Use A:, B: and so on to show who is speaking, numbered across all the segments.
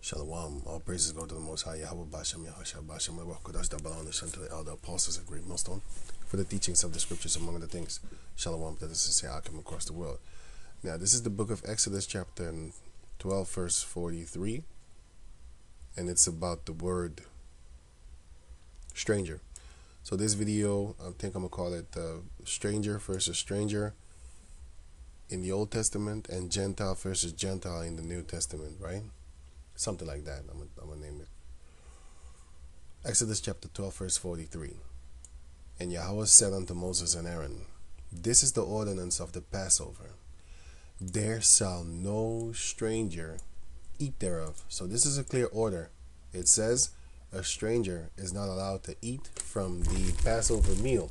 A: Shalom. All praises go to the Most High, Yahawah, Bashem, Yahashua, Bashem, Kodash, Dabal, and the Son to the elder apostles, a great millstone, for the teachings of the scriptures, among other things. Shalom, that is to say, I come across the world. Now, this is the book of Exodus, chapter 12, verse 43, and it's about the word stranger. So this video, I think I'm going to call it stranger versus stranger in the Old Testament and Gentile versus Gentile in the New Testament, right? Something like that. I'm going to name it. Exodus chapter 12, verse 43. And Yahawah said unto Moses and Aaron, this is the ordinance of the Passover. There shall no stranger eat thereof. So this is a clear order. It says a stranger is not allowed to eat from the Passover meal,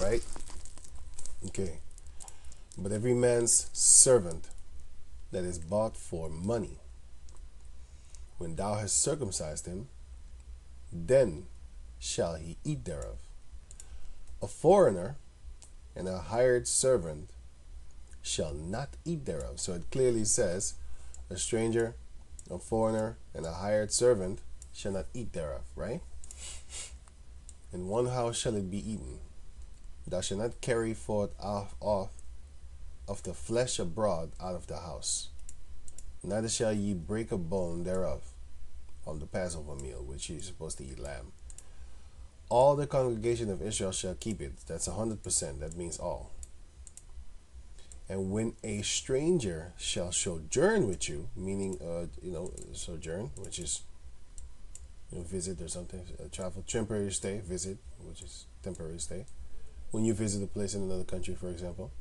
A: right? Okay. But every man's servant that is bought for money, when thou hast circumcised him, then shall he eat thereof. A foreigner and a hired servant shall not eat thereof. So it clearly says, a stranger, a foreigner, and a hired servant shall not eat thereof, right? In one house shall it be eaten. Thou shalt not carry forth off of the flesh abroad out of the house. Neither shall ye break a bone thereof on the Passover meal, which you're supposed to eat lamb. All the congregation of Israel shall keep it. That's 100%. That means all. And when a stranger shall sojourn with you, meaning, sojourn, which is, visit or something, travel, temporary stay, visit, which is temporary stay. When you visit a place in another country, for example.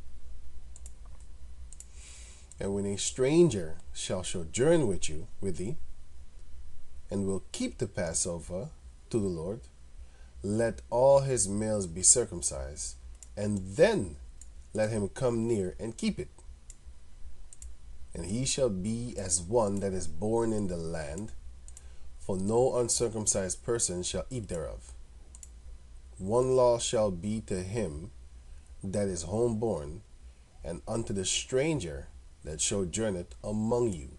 A: And when a stranger shall sojourn with thee, and will keep the Passover to the Lord, let all his males be circumcised, and then let him come near and keep it. And he shall be as one that is born in the land, for no uncircumcised person shall eat thereof. One law shall be to him that is homeborn, and unto the stranger that sojourneth among you.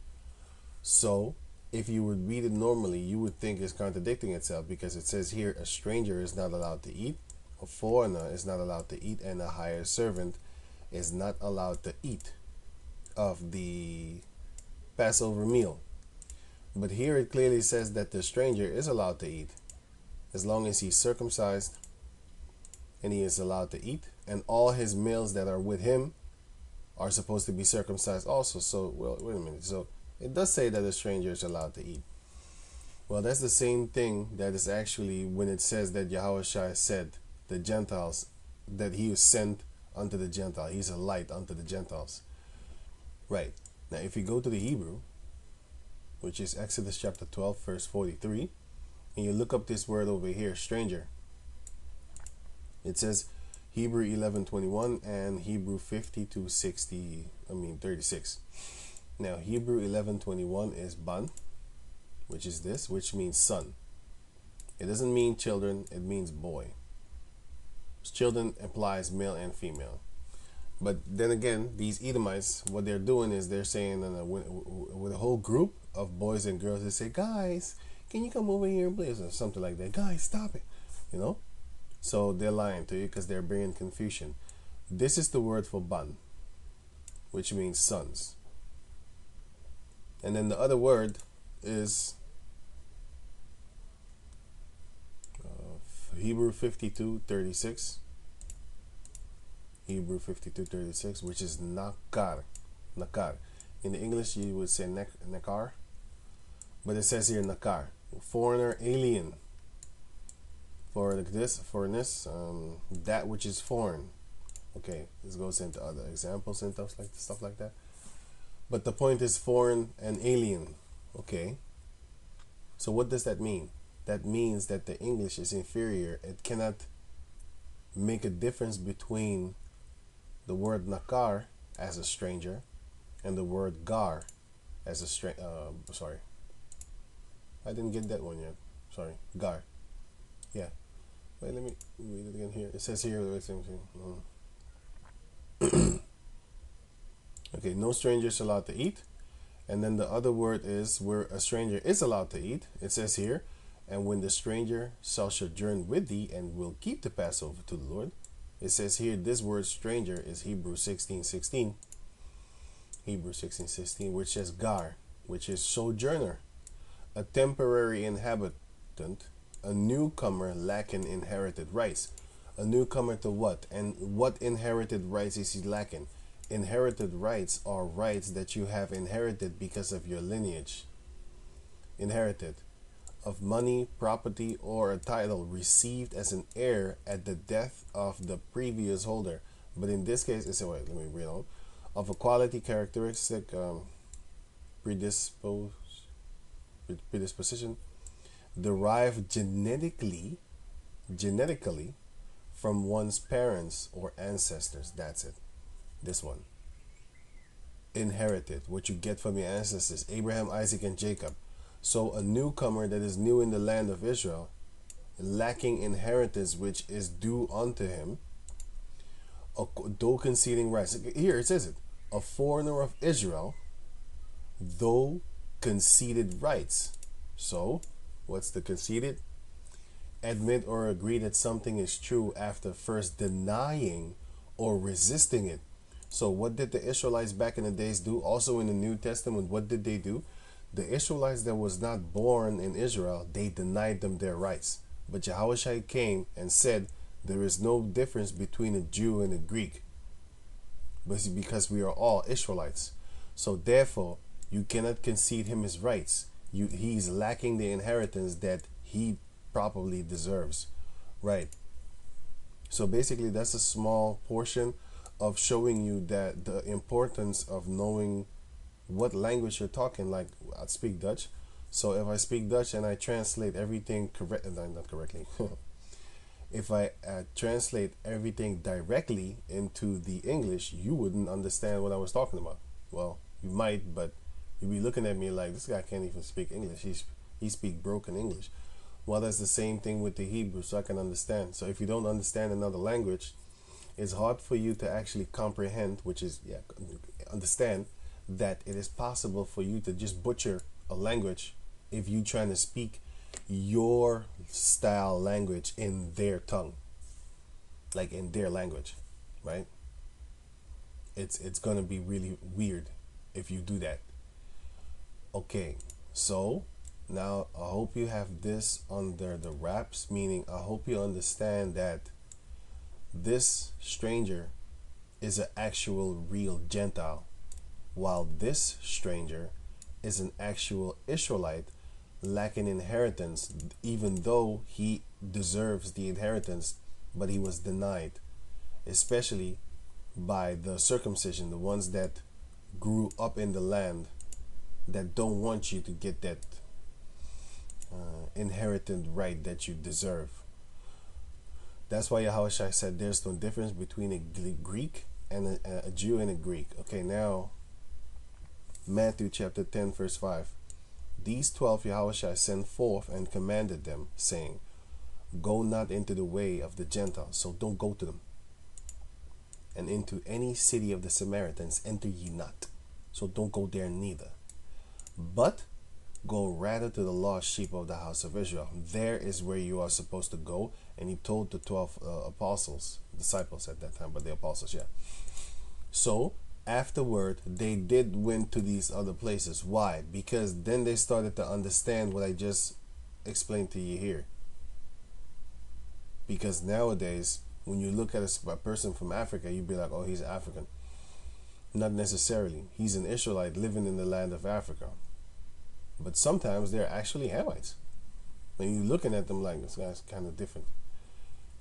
A: So, if you would read it normally, you would think it's contradicting itself, because it says here a stranger is not allowed to eat, a foreigner is not allowed to eat, and a hired servant is not allowed to eat of the Passover meal. But here it clearly says that the stranger is allowed to eat, as long as he's circumcised, and he is allowed to eat, and all his males that are with him are supposed to be circumcised also. So, well, wait a minute. So it does say that a stranger is allowed to eat. Well, that's the same thing that is actually when it says that Yahawah said the Gentiles, that he was sent unto the Gentile. He's a light unto the Gentiles. Right. Now, if you go to the Hebrew, which is Exodus chapter 12, verse 43, and you look up this word over here, stranger, it says Hebrew 11:21 and Hebrew 36. Now, Hebrew 11:21 is ban, which is this, which means son. It doesn't mean children, it means boy. Children implies male and female. But then again, these Edomites, what they're doing is they're saying with a whole group of boys and girls, they say, guys, can you come over here and play? Or something like that. Guys, stop it. So they're lying to you because they're bringing confusion. This is the word for ban, which means sons. And then the other word is Hebrew 52:36. Hebrew 52:36, which is nakar. Nakar. In the English, you would say nakar, but it says here nakar. Foreigner, alien. Foreignness, that which is foreign. Okay, this goes into other examples and stuff like that. But the point is foreign and alien. Okay. So what does that mean? That means that the English is inferior. It cannot make a difference between the word nakar as a stranger and the word gar as a sorry. I didn't get that one yet. Sorry. Gar. Yeah. Wait, let me read it again here. It says here, okay, no stranger is allowed to eat, And then the other word is where a stranger is allowed to eat. It says here, and when the stranger shall sojourn with thee and will keep the Passover to the Lord. It says here, this word stranger is Hebrews 16:16. Hebrews 16:16, which says gar, which is sojourner, a temporary inhabitant, a newcomer lacking inherited rights. A newcomer to what? And what inherited rights is he lacking? Inherited rights are rights that you have inherited because of your lineage. Inherited of money, property, or a title received as an heir at the death of the previous holder. But in this case, it's wait, let me read on. Of a quality characteristic, predisposition, derived genetically from one's parents or ancestors. That's it. This one. Inherited, what you get from your ancestors, Abraham, Isaac, and Jacob. So a newcomer that is new in the land of Israel, lacking inheritance which is due unto him, though conceding rights. Here it says it. A foreigner of Israel, though conceded rights. So, what's the conceded? Admit or agree that something is true after first denying or resisting it. So what did the Israelites back in the days do? Also in the New Testament, what did they do? The Israelites that was not born in Israel, they denied them their rights. But Yahawah came and said, there is no difference between a Jew and a Greek, because we are all Israelites. So therefore, you cannot concede him his rights. He's lacking the inheritance that he properly deserves. Right. So basically, that's a small portion of showing you that the importance of knowing what language you're talking. Like, I speak Dutch, so if I speak Dutch and I translate everything not correctly, if I translate everything directly into the English, you wouldn't understand what I was talking about. Well, you might, but you'd be looking at me like, this guy can't even speak English. He speak broken English. Well, that's the same thing with the Hebrew, so I can understand. So if you don't understand another language, it's hard for you to actually comprehend, which is, understand that it is possible for you to just butcher a language if you're trying to speak your style language in their tongue, like in their language, right? It's gonna be really weird if you do that. Okay, so now I hope you have this under the wraps, meaning I hope you understand that this stranger is an actual real Gentile, while this stranger is an actual Israelite lacking inheritance, even though he deserves the inheritance, but he was denied, especially by the circumcision, the ones that grew up in the land that don't want you to get that inherited right that you deserve. That's why Yahawah said there's no difference between a Greek and a Jew and a Greek. Okay, now Matthew chapter 10 verse 5. These 12 Yahawah sent forth and commanded them, saying, go not into the way of the Gentiles, so don't go to them, and into any city of the Samaritans enter ye not, so don't go there neither, but go rather to the lost sheep of the house of Israel. There is where you are supposed to go. And he told the 12 disciples at that time, but the apostles, So afterward, they did went to these other places. Why? Because then they started to understand what I just explained to you here. Because nowadays, when you look at a person from Africa, you'd be like, oh, he's African. Not necessarily. He's an Israelite living in the land of Africa. But sometimes they're actually Hamites. When you're looking at them like, this guy's kind of different.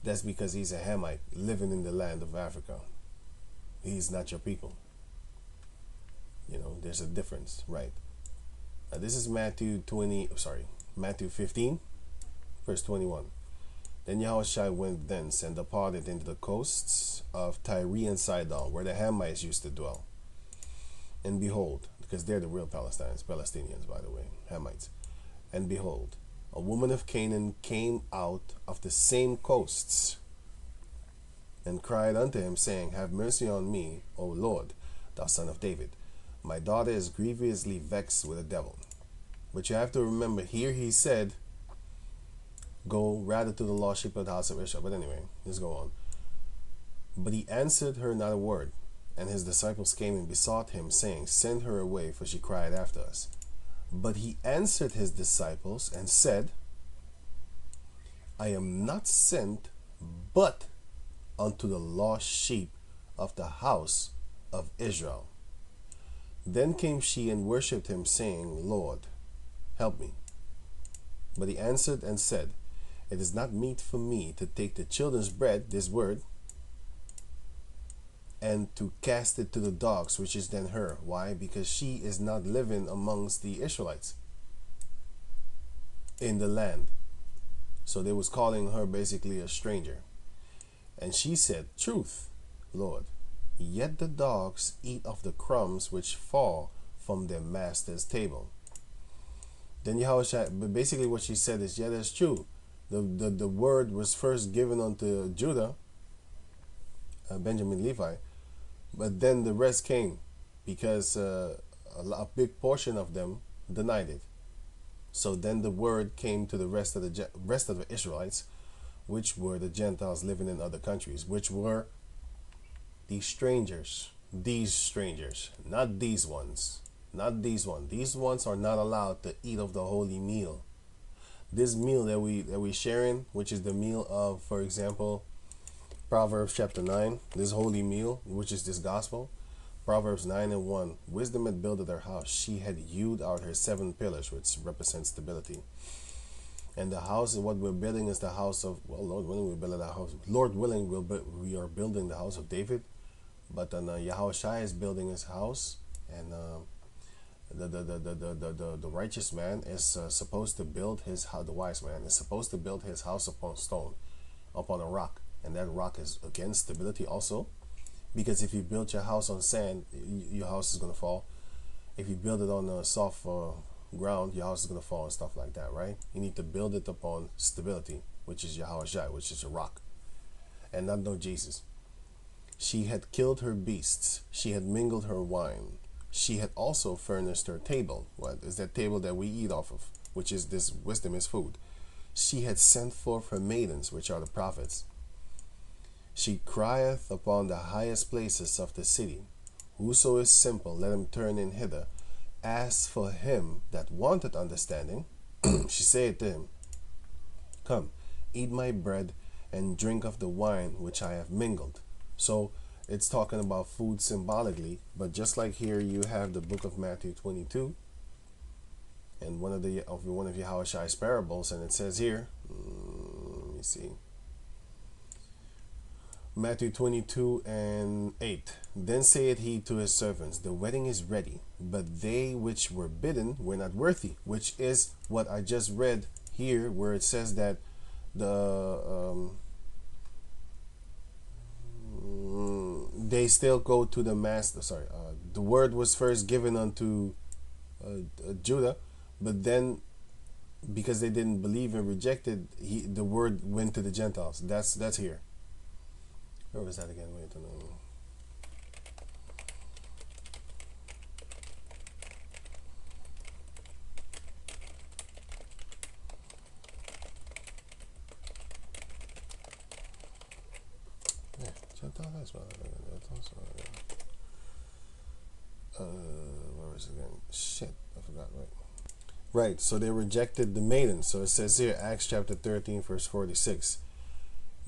A: That's because he's a Hamite living in the land of Africa. He's not your people. You know, there's a difference, right? Now, this is Matthew 15, verse 21. Then Yahawah went thence and departed into the coasts of Tyre and Sidon, where the Hamites used to dwell. And behold, because they're the real Palestinians, by the way, Hamites. And behold, a woman of Canaan came out of the same coasts and cried unto him, saying, have mercy on me, O Lord, thou son of David. My daughter is grievously vexed with the devil. But you have to remember, here he said, go rather to the lost sheep of the house of Israel. But anyway, let's go on. But he answered her not a word. And his disciples came and besought him, saying, send her away, for she cried after us. But he answered his disciples and said, I am not sent but unto the lost sheep of the house of Israel. Then came she and worshipped him, saying, Lord, help me. But he answered and said, it is not meet for me to take the children's bread, this word, and to cast it to the dogs, which is then her. Why? Because she is not living amongst the Israelites in the land. So they was calling her basically a stranger. And she said, truth, Lord, yet the dogs eat of the crumbs which fall from their master's table. Then Yahawah, but basically what she said is, yeah, that's true. The word was first given unto Judah, Benjamin, Levi, but then the rest came because a big portion of them denied it. So then the word came to the rest of the Israelites, which were the Gentiles living in other countries, which were these strangers, not these ones, not these ones. These ones are not allowed to eat of the holy meal. This meal that we sharing, which is the meal of, for example, Proverbs chapter 9, this holy meal, which is this gospel. Proverbs 9:1, wisdom had builded her house. She had hewed out her 7 pillars, which represents stability. And the house, what we're building is the house of, well, Lord willing, we're building that house. Lord willing, we are building the house of David. But then Yahawah is building his house, and the righteous man is supposed to build his house. The wise man is supposed to build his house upon stone, upon a rock. And that rock is, again, stability also. Because if you build your house on sand, your house is going to fall. If you build it on a soft ground, your house is going to fall and stuff like that, right? You need to build it upon stability, which is Yahawah, which is a rock. And not no Jesus. She had killed her beasts. She had mingled her wine. She had also furnished her table. What is that table that we eat off of? Which is this wisdom is food. She had sent forth her maidens, which are the prophets. She crieth upon the highest places of the city. Whoso is simple, let him turn in hither. As for him that wanted understanding, she said to him, come, eat my bread and drink of the wine which I have mingled. So it's talking about food symbolically, but just like here you have the book of Matthew 22 and one of Yahawah's parables, and it says here, let me see, Matthew 22:8. Then saith he to his servants, the wedding is ready, but they which were bidden were not worthy, which is what I just read here, where it says that they still go to the master. The word was first given unto Judah, but then because they didn't believe and rejected, the word went to the Gentiles. That's here. Where was that again? Wait, no. Yeah, Gentile, that's what where was it again? Shit, I forgot, right? Right, so they rejected the maiden. So it says here, Acts chapter 13, verse 46.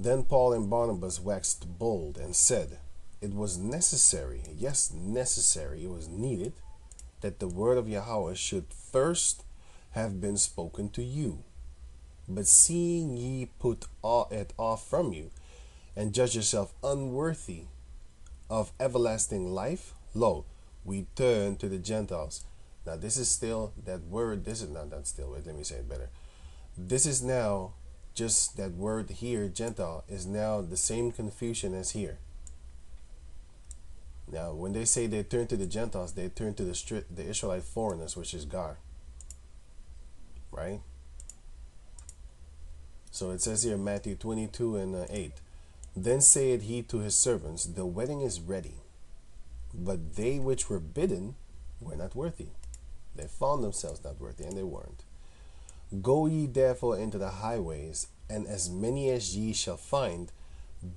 A: Then Paul and Barnabas waxed bold and said, it was necessary, yes, necessary, it was needed, that the word of Yahawah should first have been spoken to you. But seeing ye put it off from you, and judge yourself unworthy of everlasting life, lo, we turn to the Gentiles. Now this is still that word, this is not that still, wait, let me say it better. This is now just that word here, Gentile, is now the same confusion as here. Now, when they say they turn to the Gentiles, they turn to the Israelite foreigners, which is gar. Right? So it says here, Matthew 22:8. Then said he to his servants, the wedding is ready, but they which were bidden were not worthy. They found themselves not worthy, and they weren't. Go ye therefore into the highways, and as many as ye shall find,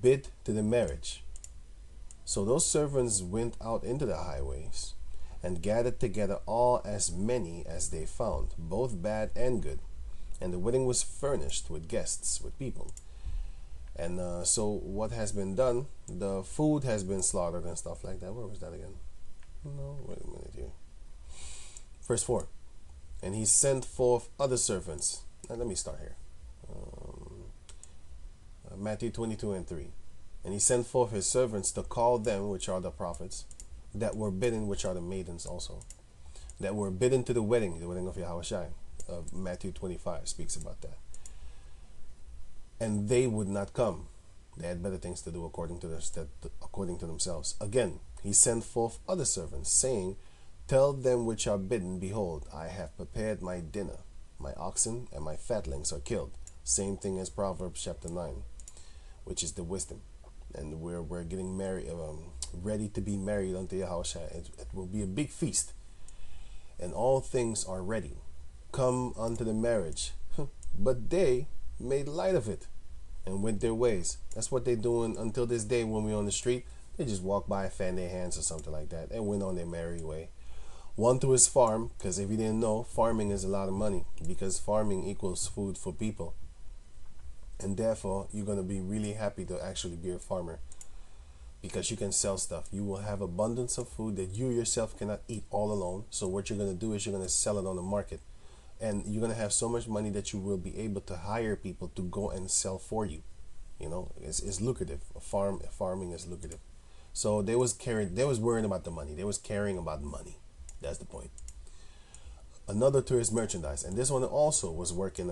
A: bid to the marriage. So those servants went out into the highways, and gathered together all as many as they found, both bad and good. And the wedding was furnished with guests, with people. And so what has been done, the food has been slaughtered and stuff like that. Where was that again? No, wait a minute here. Verse 4. And he sent forth other servants. Now let me start here. Matthew 22 and 3. And he sent forth his servants to call them, which are the prophets, that were bidden, which are the maidens also, that were bidden to the wedding of Yahawah. Matthew 25 speaks about that. And they would not come. They had better things to do according to themselves. Again, he sent forth other servants, saying, tell them which are bidden, behold, I have prepared my dinner. My oxen and my fatlings are killed. Same thing as Proverbs chapter 9, which is the wisdom. And we're getting married, ready to be married unto Yahawah. It will be a big feast. And all things are ready. Come unto the marriage. But they made light of it and went their ways. That's what they're doing until this day. When we're on the street, they just walk by, fan their hands or something like that, and went on their merry way. One to his farm, because if you didn't know, farming is a lot of money, because farming equals food for people. And therefore, you're going to be really happy to actually be a farmer, because you can sell stuff. You will have abundance of food that you yourself cannot eat all alone. So what you're going to do is you're going to sell it on the market. And you're going to have so much money that you will be able to hire people to go and sell for you. You know, it's lucrative. Farming is lucrative. So they was worrying about the money. They was caring about money. That's the point. Another to his merchandise, and this one also was working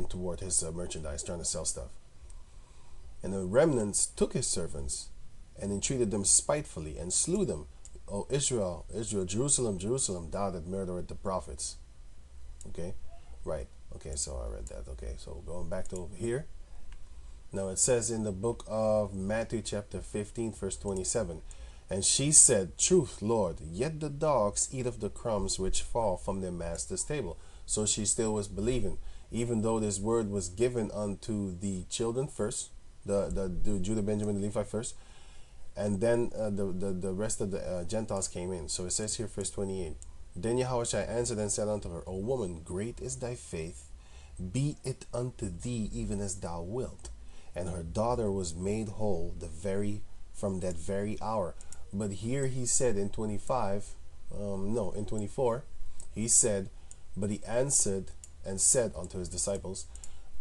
A: toward his merchandise, trying to sell stuff. And the remnants took his servants and entreated them spitefully and slew them. O Israel, Israel, Jerusalem, Jerusalem, thou that murdereth the prophets. Okay, right. Okay, so I read that. Okay, so going back to over here. Now it says in the book of Matthew chapter 15 verse 27, and she said, truth, Lord, yet the dogs eat of the crumbs which fall from their master's table. So she still was believing, even though this word was given unto the children first, the Judah, Benjamin, the Levi first, and then the rest of the Gentiles came in. So it says here, verse 28, then Yahawah answered and said unto her, O woman, great is thy faith, be it unto thee even as thou wilt. And her daughter was made whole from that very hour. But here he said in 24, he said, but he answered and said unto his disciples,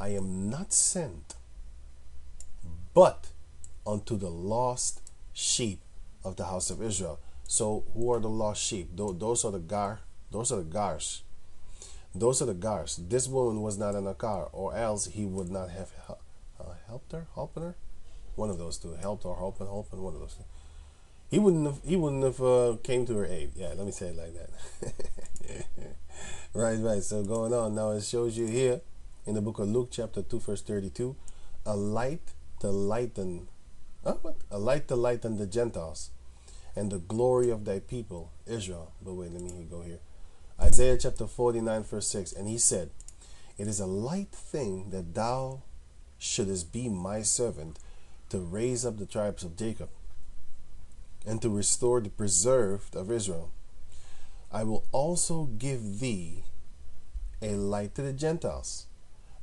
A: I am not sent but unto the lost sheep of the house of Israel. So who are the lost sheep? Those are the gars. Those are the gars. This woman was not a nakar, or else he would not have helped her. One of those two. Helped or helping. One of those two. He wouldn't have came to her aid. Yeah, let me say it like that. Right. So going on now, it shows you here in the book of Luke chapter 2 verse 32, a light to lighten the Gentiles, and the glory of thy people Israel. But wait, let me go here. Isaiah chapter 49 verse 6, and he said, it is a light thing that thou shouldest be my servant, to raise up the tribes of Jacob, and to restore the preserved of Israel. I will also give thee a light to the Gentiles,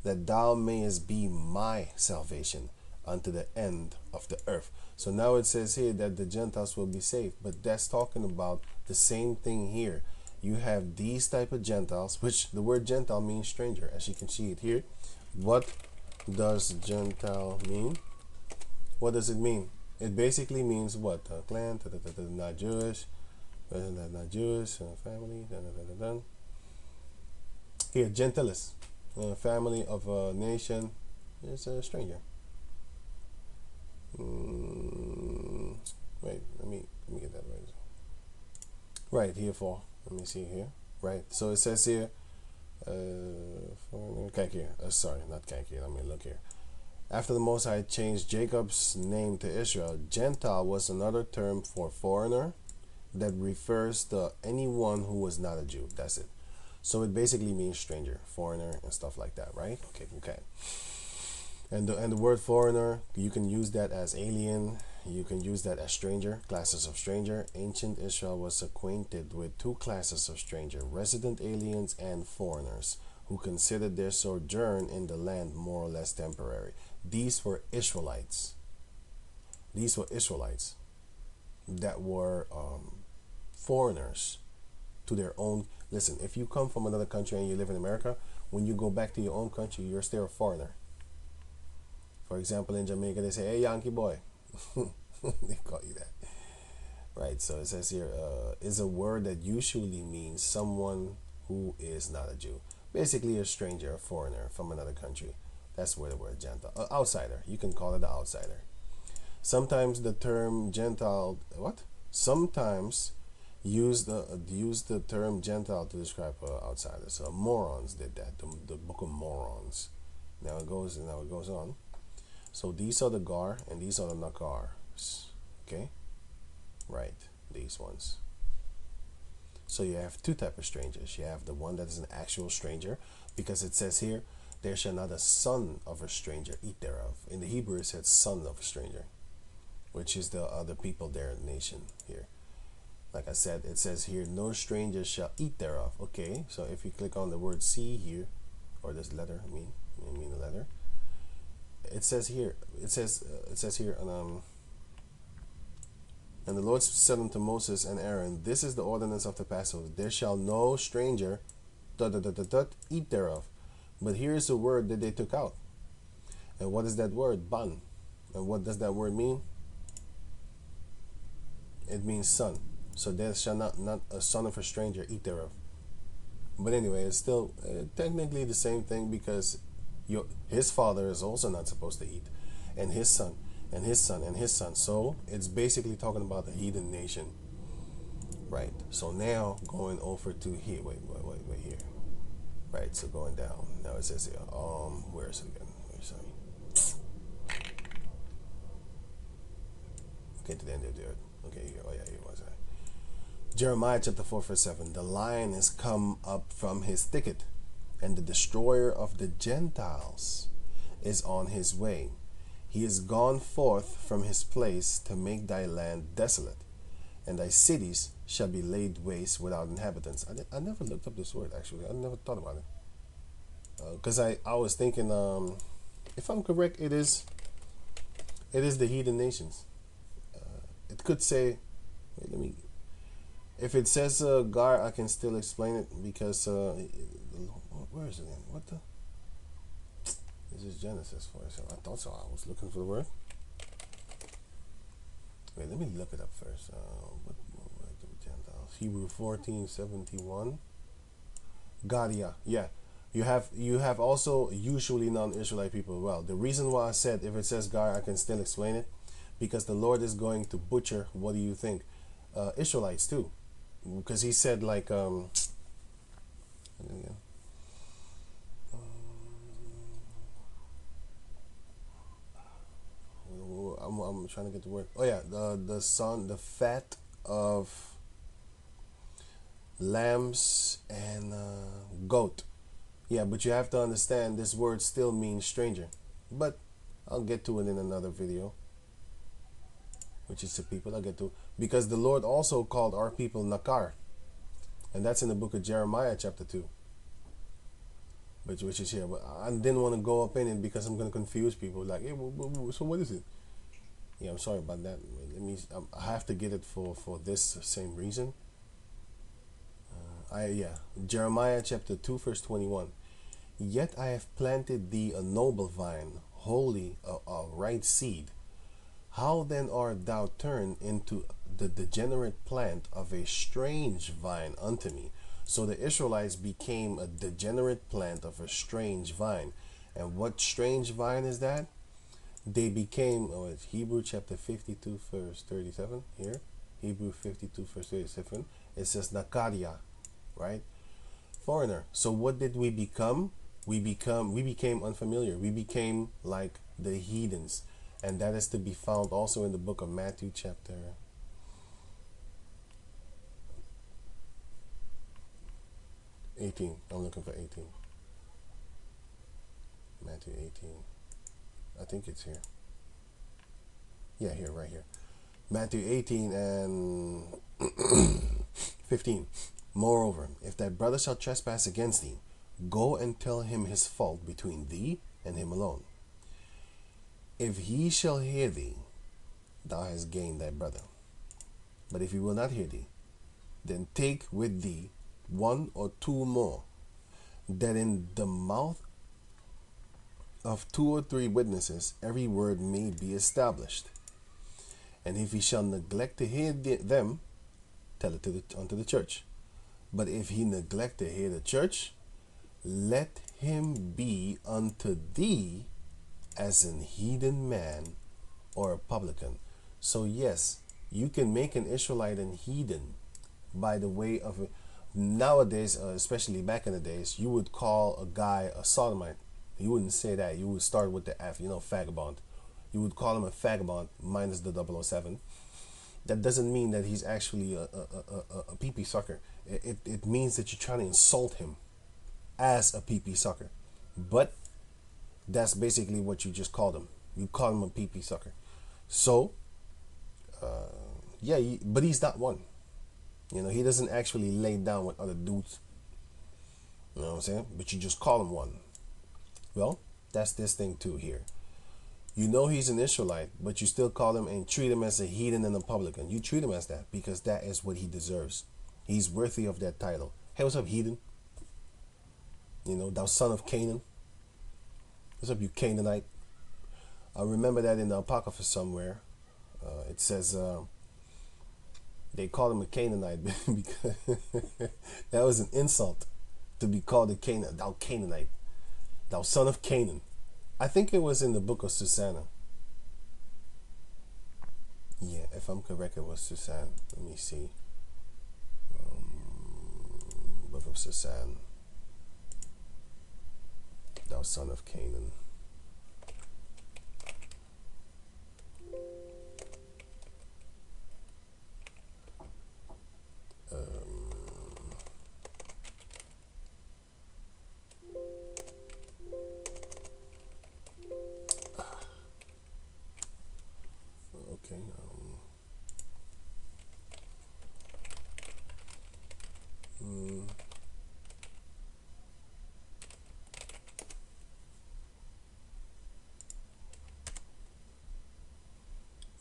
A: that thou mayest be my salvation unto the end of the earth. So now it says here that the Gentiles will be saved, but that's talking about the same thing here. You have these type of Gentiles, which the word Gentile means stranger, as you can see it here. What does Gentile mean? What does it mean? It basically means what? Clan, not Jewish, not Jewish, family, Here, Gentilis, family of a nation, is a stranger. Wait, let me get that right. Right, here for, let me see here. Right, so it says here, sorry, not Kankir, let me look here. After the Most High changed Jacob's name to Israel, Gentile was another term for foreigner, that refers to anyone who was not a Jew. That's it. So it basically means stranger, foreigner, and stuff like that, right? Okay, okay. And the word foreigner, you can use that as alien. You can use that as stranger, classes of stranger. Ancient Israel was acquainted with two classes of stranger, resident aliens and foreigners, who considered their sojourn in the land more or less temporary. These were Israelites. These were Israelites that were foreigners to their own. Listen, if you come from another country and you live in America, when you go back to your own country, you're still a foreigner. For example, in Jamaica, they say, "Hey, Yankee boy." They call you that. Right, so it says here, is a word that usually means someone who is not a Jew. Basically, a stranger, a foreigner from another country. That's where the word Gentile, outsider. You can call it the outsider. Sometimes the term Gentile, what? Sometimes use the term Gentile to describe outsiders. So morons did that. The book of morons. Now it goes on. So these are the gar and these are the nakars. Okay, right. These ones. So you have two types of strangers. You have the one that is an actual stranger, because it says here, "There shall not a son of a stranger eat thereof." In the Hebrew, it says "son of a stranger," which is the other people, their nation here. Like I said, it says here, "No stranger shall eat thereof." Okay, so if you click on the word "see" here, or this letter, I mean the letter, it says here, and the Lord said unto Moses and Aaron, "This is the ordinance of the Passover. There shall no stranger eat thereof." But here's the word that they took out. And what is that word? Ban. And what does that word mean? It means son. So there shall not a son of a stranger eat thereof. But anyway, it's still technically the same thing, because his father is also not supposed to eat, and his son, and his son, and his son. So it's basically talking about the heathen nation, right? So now going over to here, wait here, right? So going down now, it says here, where is it again? Okay, to the end of the earth. Okay, here. Oh yeah, here was I. Jeremiah chapter 4 verse 7. "The lion is come up from his thicket, and the destroyer of the Gentiles is on his way. He is gone forth from his place to make thy land desolate, and thy cities shall be laid waste without inhabitants." I never looked up this word, actually. I never thought about it. Because I was thinking, if I'm correct, it is the heathen nations. It could say, wait, let me. If it says gar, I can still explain it, because where is it in? What the? This is Genesis 47. I thought so. I was looking for the word. Wait, let me look it up first. What the Gentiles? Hebrew 14:71. Garya. Yeah. You have also usually non-Israelite people as well. The reason why I said if it says gar, I can still explain it, because the Lord is going to butcher, what do you think? Israelites too. Because he said, like, I'm trying to get the word. Oh yeah, the fat of lambs and goat. Yeah, but you have to understand, this word still means stranger. But I'll get to it in another video, which is the people I'll get to. Because the Lord also called our people nakar. And that's in the book of Jeremiah chapter 2. Which is here. But I didn't want to go up in it, because I'm going to confuse people. Like, hey, so what is it? Yeah, I'm sorry about that. I have to get it for this same reason. Jeremiah chapter 2 verse 21. "Yet I have planted thee a noble vine, holy, a right seed. How then art thou turned into the degenerate plant of a strange vine unto me?" So the Israelites became a degenerate plant of a strange vine. And what strange vine is that? They became, it's Hebrew chapter 52 verse 37 here. Hebrew 52 verse 37. It says nakarya, right? Foreigner. So what did we become? We became unfamiliar. We became like the heathens. And that is to be found also in the book of Matthew chapter 18. I'm looking for 18. Matthew 18. I think it's here. Yeah, here, right here. Matthew 18 and 15. Moreover, if thy brother shall trespass against thee, go and tell him his fault between thee and him alone. If he shall hear thee, thou hast gained thy brother. But if he will not hear thee, then take with thee one or two more, that in the mouth of 2 or 3 witnesses every word may be established. And if he shall neglect to hear them, tell it unto the church. But if he neglect to hear the church, let him be unto thee as an heathen man or a publican. So yes, you can make an Israelite and heathen by the way of it. Nowadays, especially back in the days, you would call a guy a sodomite. You wouldn't say that. You would start with the F, vagabond. You would call him a vagabond minus the 007. That doesn't mean that he's actually a pee-pee sucker. It means that you're trying to insult him as a pee-pee sucker. But that's basically what you just called him. You call him a pee-pee sucker. So, yeah, but he's not one. He doesn't actually lay down with other dudes. You know what I'm saying? But you just call him one. Well, that's this thing too here. He's an Israelite, but you still call him and treat him as a heathen and a publican. You treat him as that because that is what he deserves. He's worthy of that title. Hey, what's up, heathen? Thou son of Canaan. What's up, you Canaanite? I remember that in the Apocrypha somewhere. It says they called him a Canaanite because that was an insult to be called a Canaan. Thou Canaanite. Thou son of Canaan. I think it was in the book of Susanna. Yeah, if I'm correct, it was Susanna. Let me see. Book of Susanna. Thou son of Canaan. Okay.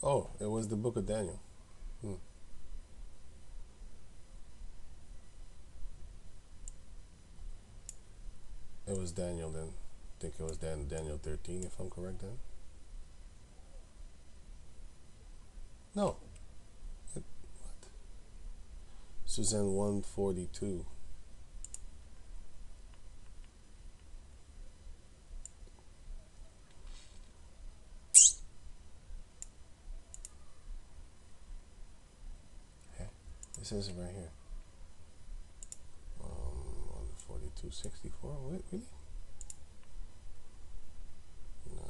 A: Oh, it was the book of Daniel. It was Daniel then. I think it was Daniel 13, if I'm correct then. No. What? Suzanne 142. It says it right here. 142:64. Wait, really? No.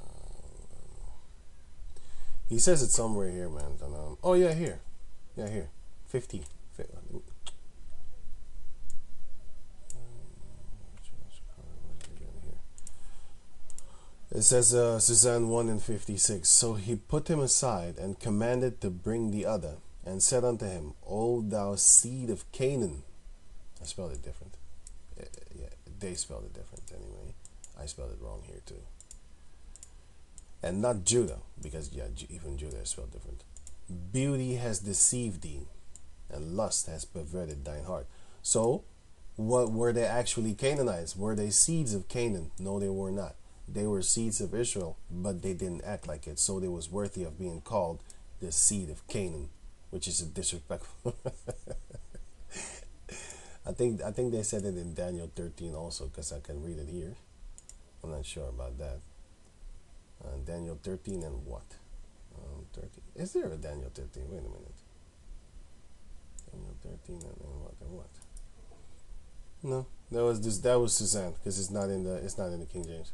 A: He says it somewhere here, man. Oh yeah, here. Yeah, here. 50. It says Suzanne 1 and 56. So he put him aside and commanded to bring the other, and said unto him, O thou seed of Canaan. I spelled it different. Yeah, they spelled it different anyway. I spelled it wrong here too. And not Judah, because yeah, even Judah is spelled different. Beauty has deceived thee, and lust has perverted thine heart. So, what were they actually Canaanites? Were they seeds of Canaan? No, they were not. They were seeds of Israel, but they didn't act like it. So they was worthy of being called the seed of Canaan, which is a disrespectful. I think they said it in Daniel 13 also, because I can read it here. I'm not sure about that. Daniel 13 and what? 13. Is there a Daniel 13? Wait a minute. Daniel 13 and what and what? No, that was Suzanne, because it's not in the King James.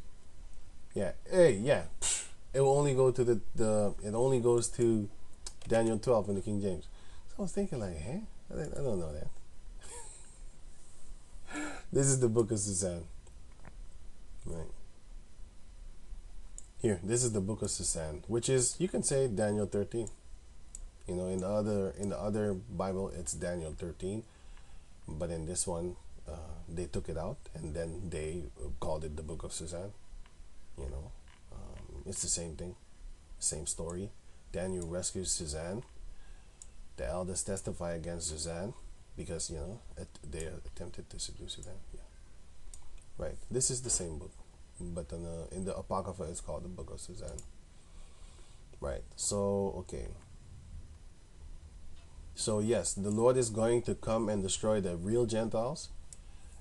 A: Yeah. Hey, yeah. It will only go to it only goes to Daniel 12 in the King James. So I was thinking like, hey, I don't know that. This is the book of Susan. Right. Here, this is the book of Susan, which is, you can say, Daniel 13. You know, in the other Bible it's Daniel 13, but in this one they took it out and then they called it the book of Susan. You know, it's the same thing, same story. Daniel rescues Susan. The elders testify against Susan because, you know, they attempted to seduce Susan. Yeah. Right. This is the same book, but in the Apocrypha it's called the book of Susan. Right. So, okay. So yes, the Lord is going to come and destroy the real Gentiles,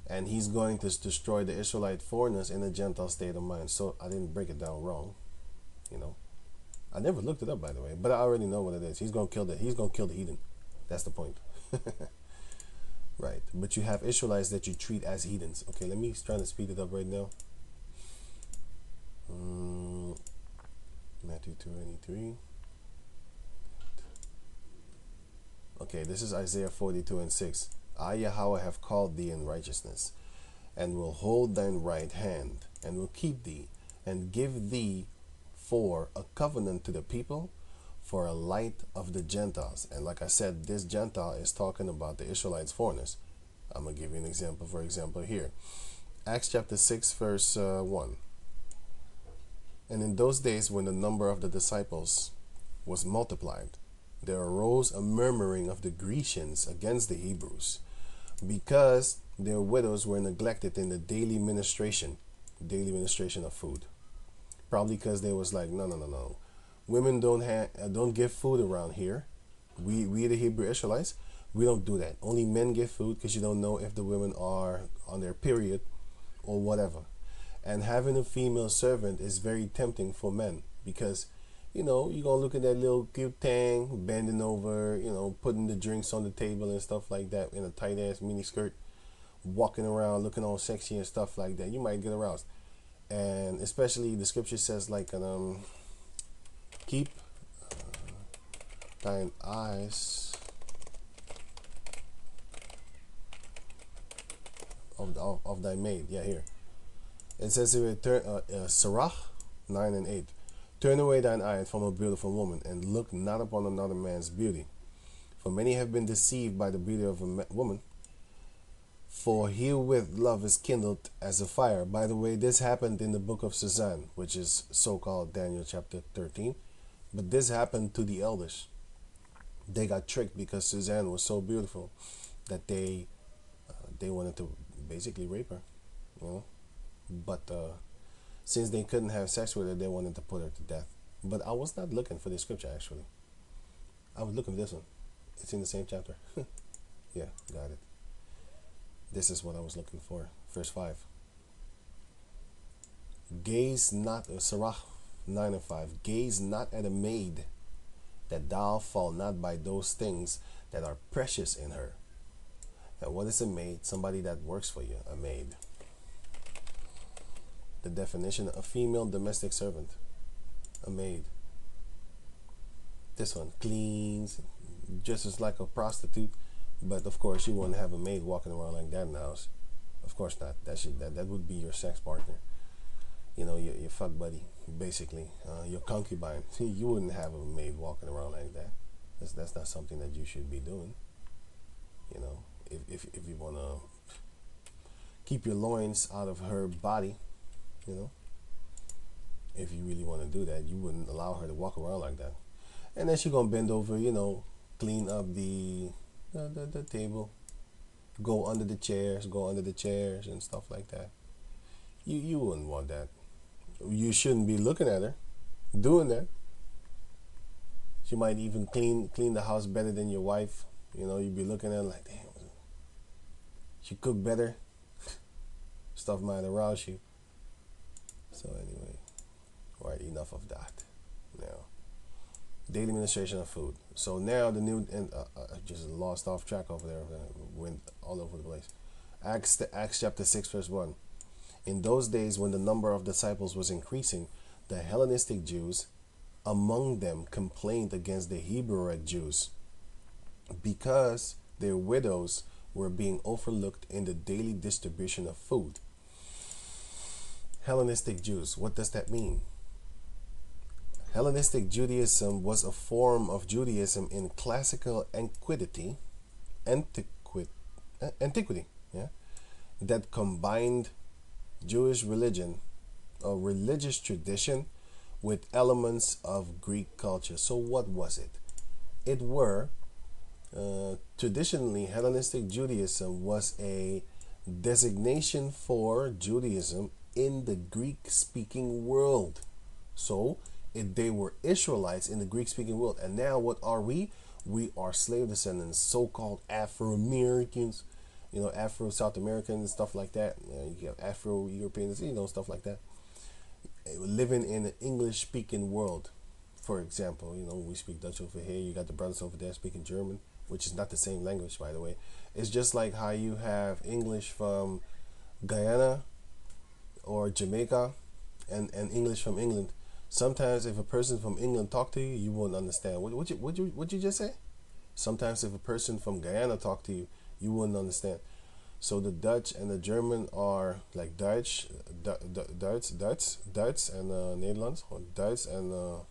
A: and he's going to destroy the Israelite foreigners in a Gentile state of mind. So I didn't break it down wrong, you know. I never looked it up, by the way, but I already know what it is. He's gonna kill the heathen. That's the point. Right. But you have Israelites that you treat as heathens. Okay, let me try to speed it up right now. Matthew 2:23. Okay, this is Isaiah 42:6. I, Yahawah, have called thee in righteousness, and will hold thine right hand, and will keep thee, and give thee for a covenant to the people, for a light of the Gentiles. And like I said, this Gentile is talking about the Israelites, foreigners. I'm going to give you an example, for example, here. Acts chapter 6, verse 1. And in those days when the number of the disciples was multiplied, there arose a murmuring of the Grecians against the Hebrews, because their widows were neglected in the daily ministration of food. Probably because they was like, no. Women don't give food around here. We the Hebrew Israelites, we don't do that. Only men give food, because you don't know if the women are on their period or whatever. And having a female servant is very tempting for men, because, you know, you're going to look at that little cute thing, bending over, you know, putting the drinks on the table and stuff like that in a tight ass mini skirt, walking around looking all sexy and stuff like that. You might get aroused. And especially the scripture says, like, keep thine eyes of thy maid. Yeah, here. It says here, Sirach 9:8. Turn away thine eyes from a beautiful woman, and look not upon another man's beauty. For many have been deceived by the beauty of a woman. For herewith love is kindled as a fire. By the way, this happened in the book of Susan, which is so-called Daniel chapter 13. But this happened to the elders. They got tricked because Susan was so beautiful that they wanted to basically rape her, you know. But since they couldn't have sex with her, they wanted to put her to death. But I was not looking for this scripture, actually. I was looking for this one. It's in the same chapter. Yeah, got it. This is what I was looking for. Verse 5. Gaze not, Sirach 9:5. Gaze not at a maid, that thou fall not by those things that are precious in her. And what is a maid? Somebody that works for you, a maid. The definition, a female domestic servant, a maid. This one cleans, just as like a prostitute, but of course you wouldn't have a maid walking around like that in the house. Of course not. That would be your sex partner. You know, your fuck buddy, basically, your concubine. You wouldn't have a maid walking around like that. That's not something that you should be doing. You know, if you want to keep your loins out of her body, you know, if you really want to do that, you wouldn't allow her to walk around like that. And then she's gonna bend over, you know, clean up the table, go under the chairs and stuff like that. You wouldn't want that. You shouldn't be looking at her doing that. She might even clean the house better than your wife. You know, you'd be looking at her like, damn, she cook better. Stuff might arouse you. So anyway, all right, enough of that. Now, daily administration of food. So now the new, and I just lost off track over there. Went all over the place. Acts chapter 6 verse 1. In those days when the number of disciples was increasing, the Hellenistic Jews among them complained against the Hebrew Jews, because their widows were being overlooked in the daily distribution of food. Hellenistic Jews, what does that mean? Hellenistic Judaism was a form of Judaism in classical antiquity, yeah, that combined Jewish religion or religious tradition with elements of Greek culture. So what was it? It were traditionally Hellenistic Judaism was a designation for Judaism in the Greek-speaking world. So they were Israelites in the Greek-speaking world. And now what are we? We are slave descendants, so-called Afro-Americans, Afro-South Americans, stuff like that. You have Afro-Europeans, stuff like that. Living in an English-speaking world. For example, we speak Dutch over here. You got the brothers over there speaking German, which is not the same language, by the way. It's just like how you have English from Guyana or Jamaica and English from England. Sometimes if a person from England talk to you, you won't understand. What you just say? Sometimes if a person from Guyana talk to you, you wouldn't understand. So the Dutch and the German are like Duits and Nederlands, or Duits and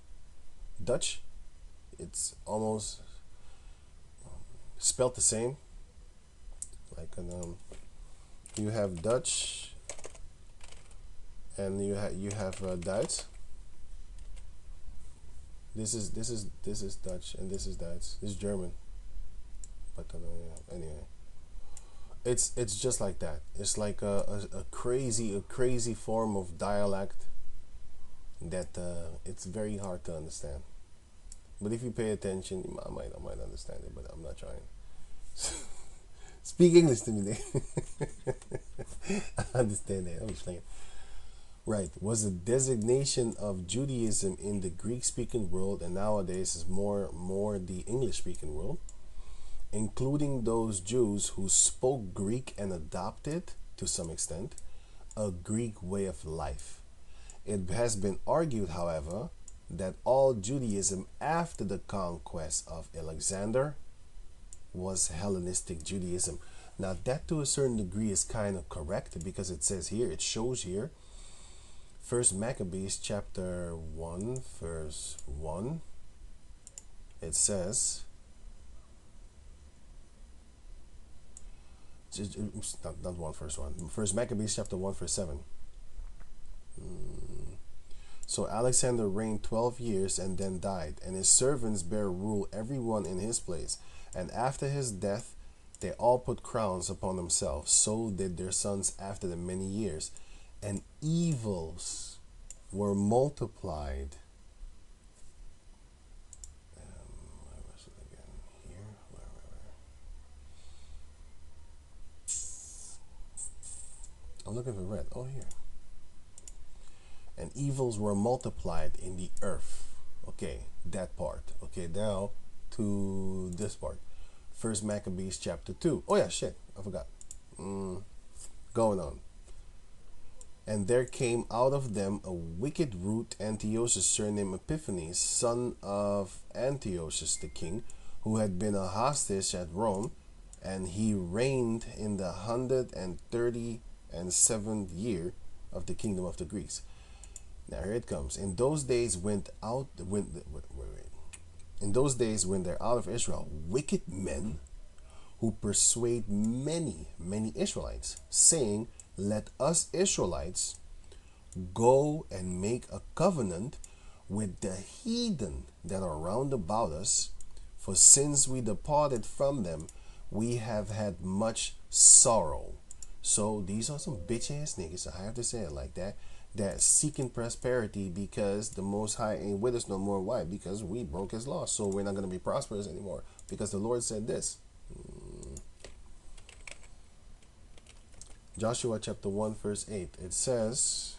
A: Dutch. It's almost spelled the same. Like you have Dutch and you have Duits. This is Dutch and this is Duits. This is German. But yeah, anyway, it's just like that. It's like a crazy form of dialect that it's very hard to understand. But if you pay attention, I might understand it. But I'm not trying. Speak English to me, I understand that. I'm just playing. Right, was a designation of Judaism in the Greek-speaking world, and nowadays is more the English-speaking world, including those Jews who spoke Greek and adopted, to some extent, a Greek way of life. It has been argued, however, that all Judaism after the conquest of Alexander was Hellenistic Judaism. Now that to a certain degree is kind of correct, because it says here, it shows here, First Maccabees chapter 1 verse 1, it says, not 1 verse 1, First Maccabees chapter 1 verse 7. So Alexander reigned 12 years and then died, and his servants bare rule every one in his place. And after his death they all put crowns upon themselves. So did their sons after them many years. And evils were multiplied. Where was it again? Here? Where? I'm looking for red. Oh, here. And evils were multiplied in the earth. Okay, that part. Okay, now to this part. First Maccabees chapter 2. Oh yeah, shit, I forgot. Going on. And there came out of them a wicked root, Antiochus, surnamed Epiphanes, son of Antiochus the king, who had been a hostage at Rome, and he reigned in the 137th year of the kingdom of the Greeks. Now here it comes. In those days went out there out of Israel wicked men who persuade many Israelites, saying, let us Israelites go and make a covenant with the heathen that are round about us, for since we departed from them, we have had much sorrow. So these are some bitch ass niggas, I have to say it like that, that seeking prosperity because the Most High ain't with us no more. Why? Because we broke his law, so we're not going to be prosperous anymore, because the Lord said this. Joshua chapter 1 verse 8, it says,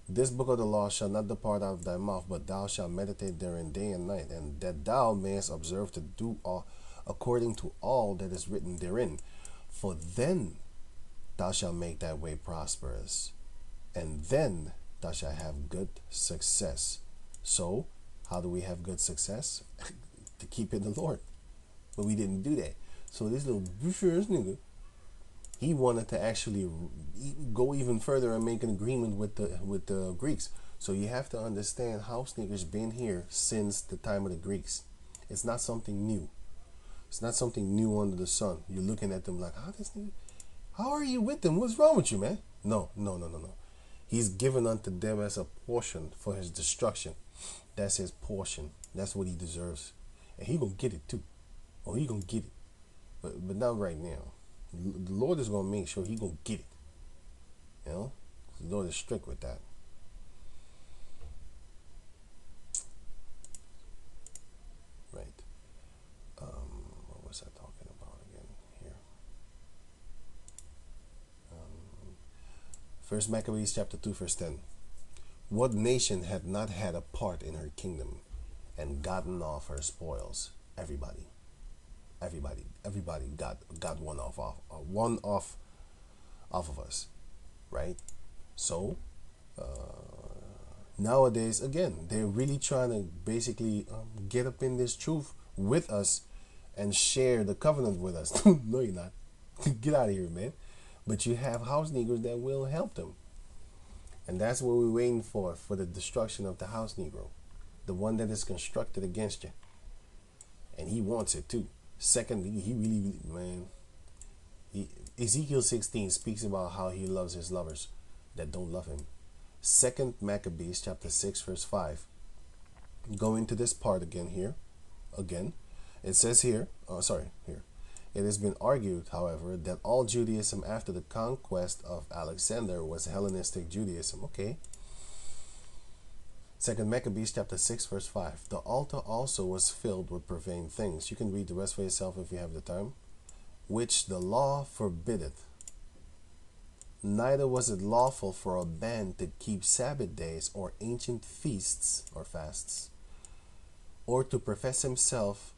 A: this book of the law shall not depart out of thy mouth, but thou shalt meditate therein day and night, and that thou mayest observe to do all according to all that is written therein. For then thou shalt make thy way prosperous, and then thou shalt have good success. So how do we have good success? To keep in the Lord. But we didn't do that. So this little nigga, he wanted to actually go even further and make an agreement with the Greeks. So you have to understand, house niggers been here since the time of the Greeks. It's not something new. It's not something new under the sun. You're looking at them like, how are you with them? What's wrong with you, man? No. He's given unto them as a portion for his destruction. That's his portion. That's what he deserves. And he gonna get it too. Oh, he gonna get it. But not right now. The Lord is gonna make sure he gonna get it. You know? The Lord is strict with that. Right. What was I talking about again here? First Maccabees chapter 2 verse 10. What nation had not had a part in her kingdom and gotten off her spoils? Everybody got one off of us, right? So nowadays, again, they're really trying to basically get up in this truth with us and share the covenant with us. No, you're not. Get out of here, man. But you have house Negroes that will help them. And that's what we're waiting for the destruction of the house Negro. The one that is constructed against you. And he wants it too. Second, he really, man. Ezekiel 16 speaks about how he loves his lovers that don't love him. Second Maccabees chapter 6 verse 5. Going to this part again here. Again. It says here. Here. It has been argued, however, that all Judaism after the conquest of Alexander was Hellenistic Judaism. Okay. Second Maccabees chapter 6 verse 5. The altar also was filled with profane things. You can read the rest for yourself if you have the time. Which the law forbiddeth. Neither was it lawful for a man to keep Sabbath days or ancient feasts or fasts, or to profess himself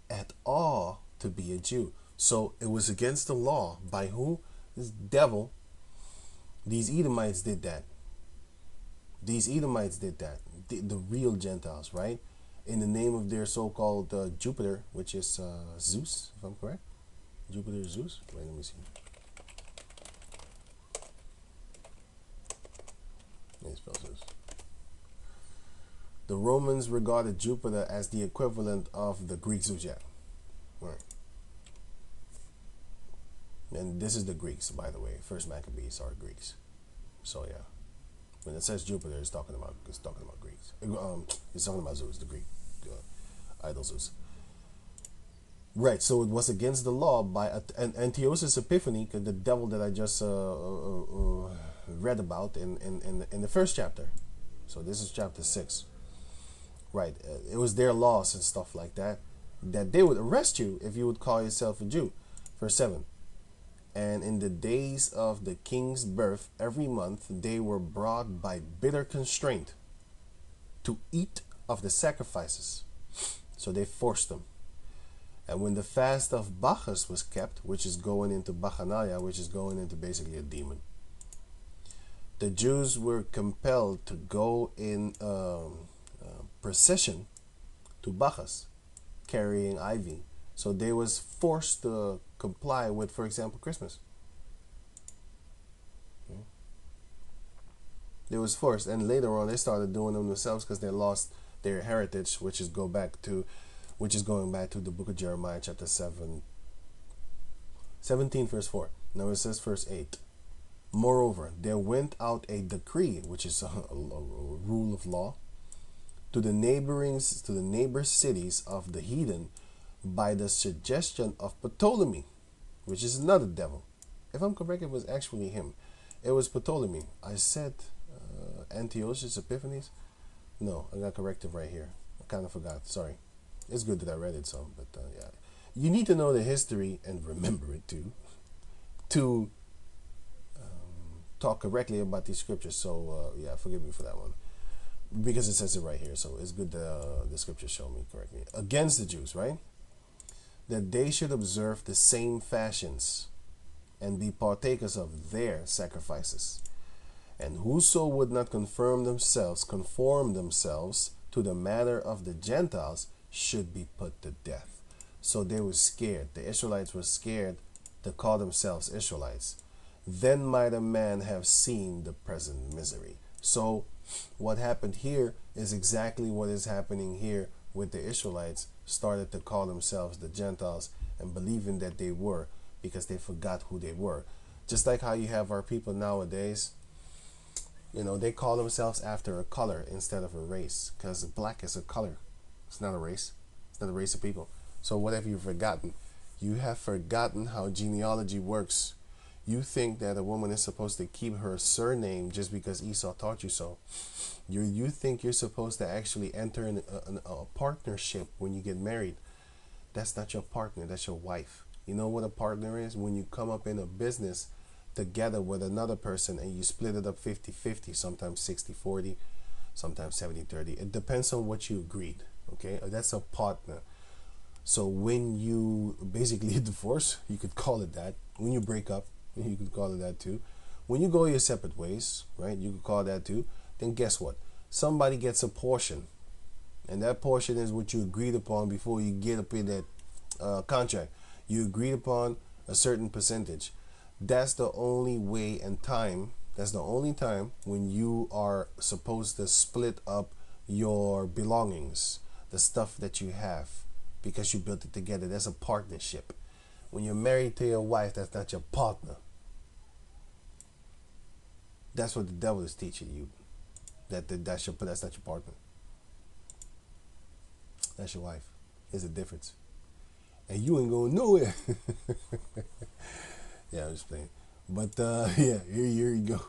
A: at all to be a Jew. So it was against the law. By who? This devil. These Edomites did that. These Edomites did that. The real Gentiles, right? In the name of their so-called Jupiter, which is Zeus, if I'm correct. Jupiter, Zeus. Wait, let me see. Let me spell Zeus. The Romans regarded Jupiter as the equivalent of the Greek Zeus. Yeah. Right. And this is the Greeks, by the way. First Maccabees are Greeks. So yeah. When it says Jupiter, it's talking about Greeks. It's talking about Zeus, the Greek idol Zeus. Right. So it was against the law by Antiochus Epiphanes, the devil that I just read about in the first chapter. So this is chapter 6. Right. It was their laws and stuff like that they would arrest you if you would call yourself a Jew. Verse 7. And in the days of the king's birth, every month they were brought by bitter constraint to eat of the sacrifices. So they forced them. And when the fast of Bacchus was kept, which is going into Bacchanalia, which is going into basically a demon, the Jews were compelled to go in procession to Bacchus, carrying ivy. So they was forced to comply with, for example, Christmas. They was forced, and later on they started doing them themselves because they lost their heritage, which is going back to the book of Jeremiah, chapter 17, verse 4. Now it says, verse 8. Moreover, there went out a decree, which is a rule of law, to the neighbor cities of the heathen, by the suggestion of Ptolemy, which is another devil. If I'm correct, it was actually him. It was Ptolemy. I said Antiochus Epiphanes. No, I got corrected right here. I kind of forgot. Sorry. It's good that I read it some, but yeah. You need to know the history and remember it too, to talk correctly about these scriptures. So yeah, forgive me for that one, because it says it right here. So it's good that the scriptures show me correctly. Against the Jews, right? That they should observe the same fashions and be partakers of their sacrifices. And whoso would not conform themselves to the manner of the Gentiles should be put to death. So they were scared. The Israelites were scared to call themselves Israelites. Then might a man have seen the present misery. So what happened here is exactly what is happening here with the Israelites. Started to call themselves the Gentiles and believing that they were, because they forgot who they were. Just like how you have our people nowadays, they call themselves after a color instead of a race, because black is a color. It's not a race. It's not a race of people. So what have you forgotten? You have forgotten how genealogy works. You think that a woman is supposed to keep her surname just because Esau taught you so. You think you're supposed to actually enter in a partnership when you get married. That's not your partner. That's your wife. You know what a partner is? When you come up in a business together with another person and you split it up 50-50, sometimes 60-40, sometimes 70-30. It depends on what you agreed. Okay, that's a partner. So when you basically divorce, you could call it that. When you break up, you could call it that too. When you go your separate ways, right, you could call that too. Then guess what? Somebody gets a portion, and that portion is what you agreed upon before you get up in that contract. You agreed upon a certain percentage. That's the only way and time. That's the only time when you are supposed to split up your belongings, the stuff that you have, because you built it together. That's a partnership. When you're married to your wife, that's not your partner. That's what the devil is teaching you. That's not your partner. That's your wife. There's a difference. And you ain't going nowhere. Yeah, I'm just playing. But yeah, here you go.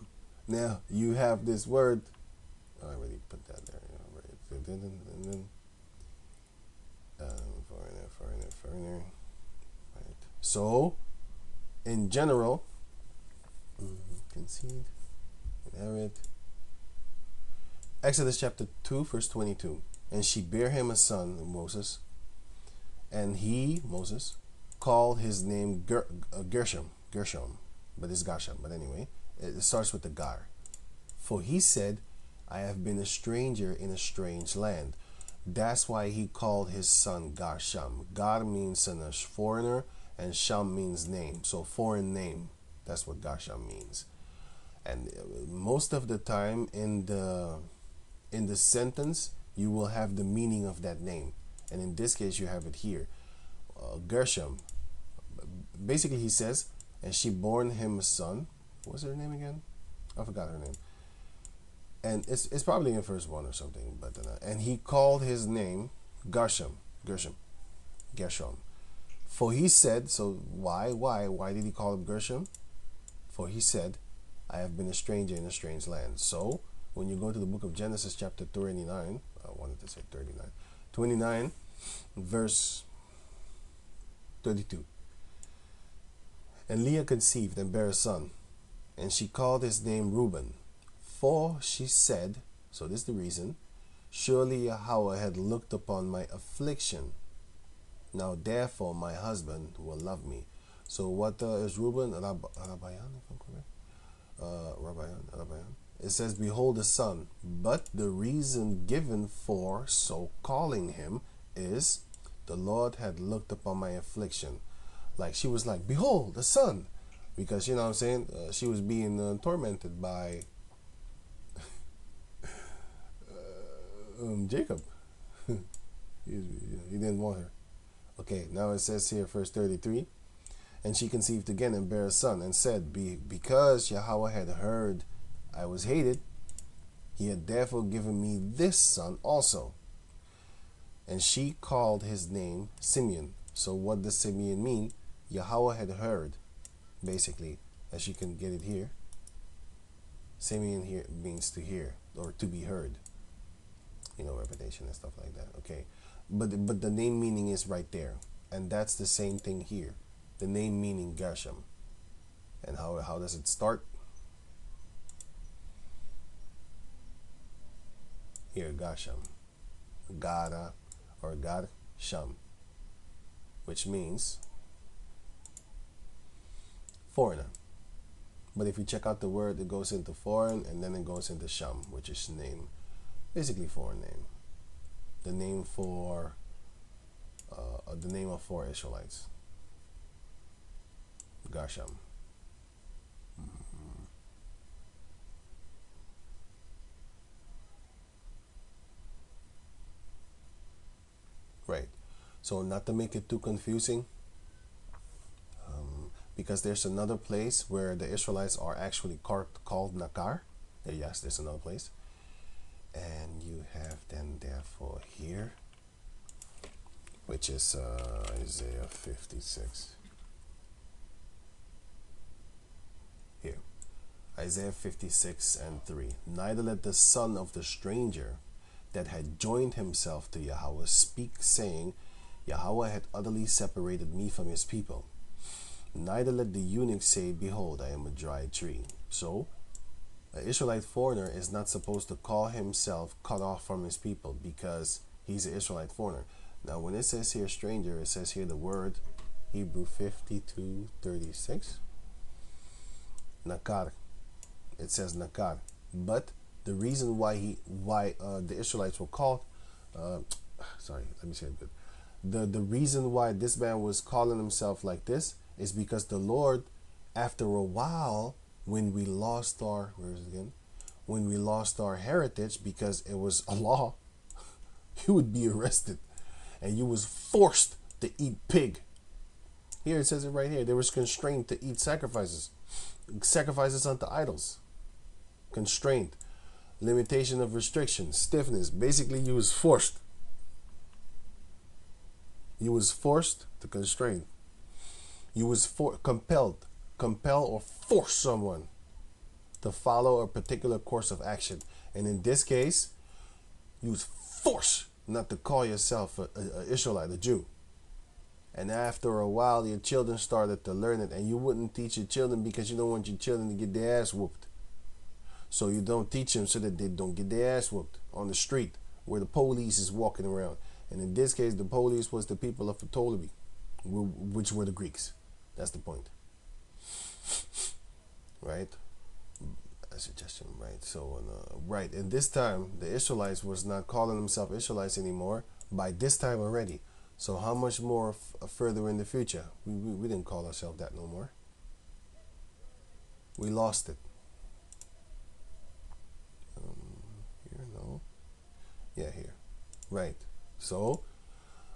A: Now you have this word. I already put that there. And then foreigner. Right. So, in general, concede, inherit. Exodus chapter 2, verse 22. And she bare him a son, Moses, and he, Moses, called his name Gershom, but it's Gershom. But anyway, it starts with the gar. For he said, I have been a stranger in a strange land. That's why he called his son Gershom. Gar means a foreigner, and Sham means name. So foreign name. That's what Gershom means. And most of the time in the sentence, you will have the meaning of that name. And in this case, you have it here. Gershom. Basically, he says, and she born him a son. What's her name again? I forgot her name. And it's probably in verse 1 or something. But and he called his name Gershom. For he said, so why did he call him Gershom? For he said, I have been a stranger in a strange land. So when you go to the book of Genesis chapter 29, I wanted to say 39, 29 verse 32. And Leah conceived and bare a son, and she called his name Reuben. For she said, so this is the reason, surely Yahawah had looked upon my affliction. Now therefore my husband will love me. So what is Reuben? Rabayan, if I'm correct. Rabayan. It says, behold the son. But the reason given for so calling him is, the Lord had looked upon my affliction. Like she was like, behold the son. Because, you know what I'm saying, she was being tormented by Jacob. He didn't want her. Okay, now it says here, verse 33, and she conceived again and bare a son, and said, because Yahawah had heard I was hated, he had therefore given me this son also. And she called his name Simeon. So what does Simeon mean? Yahawah had heard, basically, as you can get it here. Simeon here means to hear, or to be heard. Reputation and stuff like that. Okay, but the name meaning is right there, and that's the same thing here. The name meaning Gershom. And how does it start? Here, Gershom, Gara, or Gershom, which means foreigner. But if you check out the word, it goes into foreign, and then it goes into Sham, which is name. Basically foreign name. The name for the name of 4 Israelites. Gasham. Right. So not to make it too confusing, because there's another place where the Israelites are actually called nakar. Yes, there's another place. And you have then therefore here, which is Isaiah 56. Here. Isaiah 56 and 3. Neither let the son of the stranger that had joined himself to Yahawah speak, saying, Yahawah had utterly separated me from his people. Neither let the eunuch say, behold, I am a dry tree. So, an Israelite foreigner is not supposed to call himself cut off from his people because he's an Israelite foreigner. Now, when it says here stranger, it says here the word Hebrew 52:36. Nakar. It says nakar. But the reason why the Israelites were called, sorry, let me say it good. The reason why this man was calling himself like this is because the Lord, after a while, when we lost our, where is it again? When we lost our heritage, because it was a law, you would be arrested and you was forced to eat pig. Here it says it right here. They was constrained to eat sacrifices unto idols. Constraint, limitation of restriction, stiffness. Basically, you was forced. You was forced to constrain. You was compel or force someone to follow a particular course of action. And in this case, you was forced not to call yourself an Israelite, a Jew. And after a while, your children started to learn it, and you wouldn't teach your children because you don't want your children to get their ass whooped. So you don't teach them so that they don't get their ass whooped on the street where the police is walking around. And in this case, the police was the people of Ptolemy, which were the Greeks. That's the point. Right? A suggestion, right? So, right. And this time, the Israelites was not calling themselves Israelites anymore by this time already. So how much more further in the future? We didn't call ourselves that no more. We lost it. Here, no. Yeah, here. Right. So,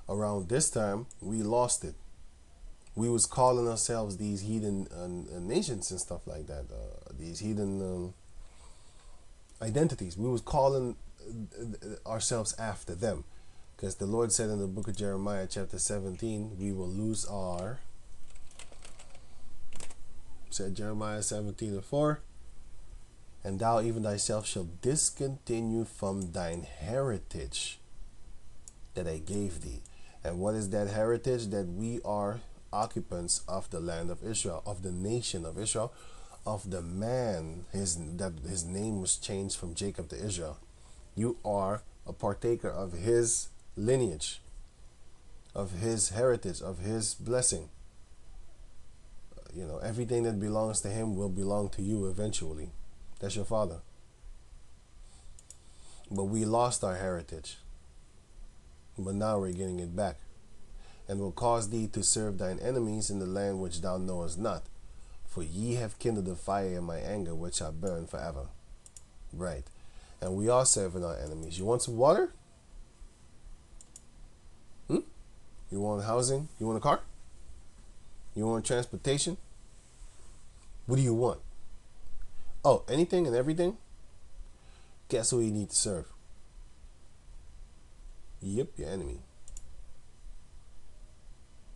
A: around this time, we lost it. We was calling ourselves these heathen nations and stuff like that. These heathen identities. We was calling ourselves after them. Because the Lord said in the book of Jeremiah, chapter 17, we will lose our... Said Jeremiah 17:4, and thou even thyself shalt discontinue from thine heritage that I gave thee. And what is that heritage? That we are occupants of the land of Israel, of the nation of Israel, of the man that his name was changed from Jacob to Israel. You are a partaker of his lineage, of his heritage, of his blessing. You know, everything that belongs to him will belong to you eventually. That's your father. But we lost our heritage. But now we're getting it back. And will cause thee to serve thine enemies in the land which thou knowest not. For ye have kindled a fire in my anger, which shall burn forever. Right. And we are serving our enemies. You want some water? You want housing? You want a car? You want transportation? What do you want? Oh, anything and everything? Guess who you need to serve? Yep, your enemy.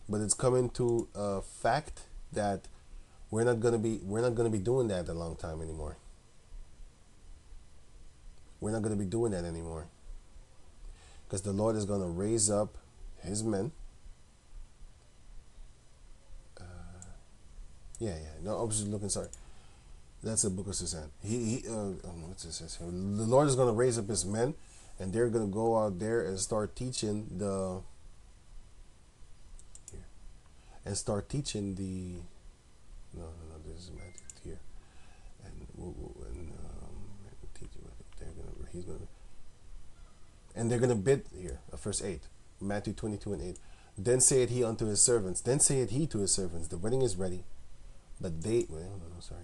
A: But it's coming to a fact that we're not gonna be doing that a long time anymore. We're not gonna be doing that anymore. Because the Lord is gonna raise up his men. Yeah. No, I was just looking. Sorry, that's the book of Susan. What's it says here? The Lord is going to raise up his men, and they're going to go out there and start teaching the. Here, and start teaching the. No. This is Matthew here, and they're going to bid here. Verse 8, Matthew 22 and 8. Then saith he unto his servants, then saith he to his servants, the wedding is ready, but they, well, no, sorry.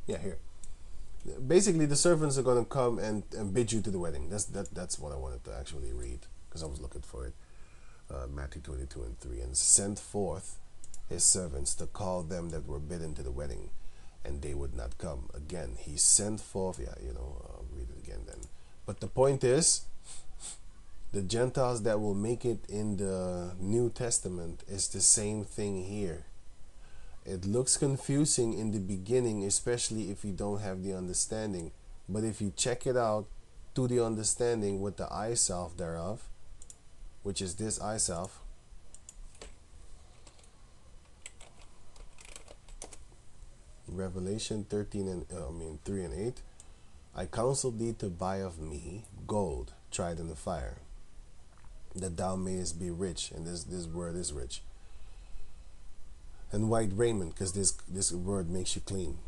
A: Yeah, here. Basically, the servants are going to come and bid you to the wedding. That's what I wanted to actually read, because I was looking for it. Matthew 22 and 3. And sent forth his servants to call them that were bidden to the wedding, and they would not come. Again, he sent forth, yeah, I'll read it again then. But the point is, the Gentiles that will make it in the New Testament is the same thing here. It looks confusing in the beginning, especially if you don't have the understanding. But if you check it out to the understanding with the I self thereof, which is this I self, Revelation 13 and 3 and 8, I counsel thee to buy of me gold tried in the fire, that thou mayest be rich, and this word is rich, and white raiment, because this word makes you clean,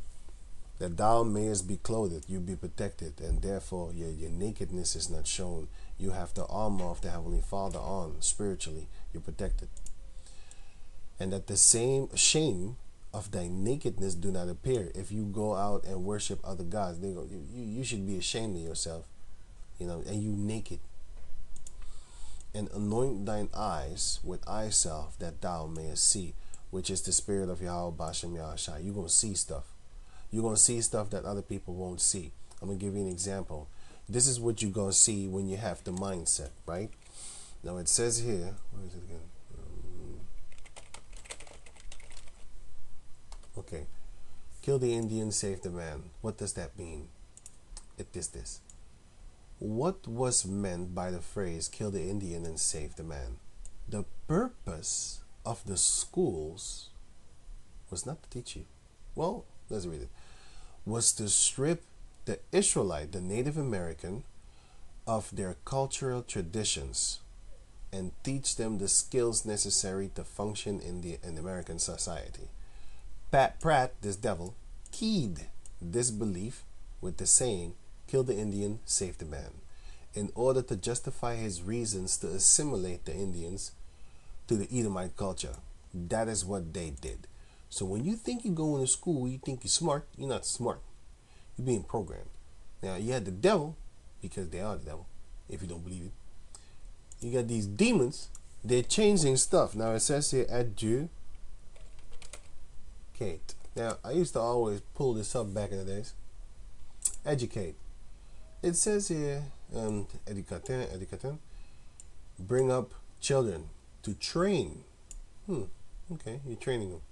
A: that thou mayest be clothed, you be protected, and therefore your nakedness is not shown. You have the armor of the Heavenly Father on. Spiritually, you're protected. And that the same shame of thy nakedness do not appear. If you go out and worship other gods, they go, you should be ashamed of yourself, and you naked. And anoint thine eyes with eye salve, that thou mayest see, which is the spirit of Yahawah Bashem Yahshai. You're going to see stuff. You're going to see stuff that other people won't see. I'm going to give you an example. This is what you're going to see when you have the mindset, right? Now it says here, where is it again? Okay. Kill the Indian, save the man. What does that mean? It is this. What was meant by the phrase kill the Indian and save the man? The purpose of the schools was not to teach you. Well, let's read it. Was to strip the Israelite, the Native American, of their cultural traditions and teach them the skills necessary to function in American society. Pat Pratt, this devil, keyed this belief with the saying, kill the Indian, save the man, in order to justify his reasons to assimilate the Indians to the Edomite culture. That is what they did. So when you think you're going to school, you think you're smart, you're not smart. You're being programmed. Now, you had the devil, because they are the devil, if you don't believe it. You got these demons, they're changing stuff. Now, it says here, educate. Now, I used to always pull this up back in the days. Educate. It says here, educaten, bring up children to train. Okay, you're training them.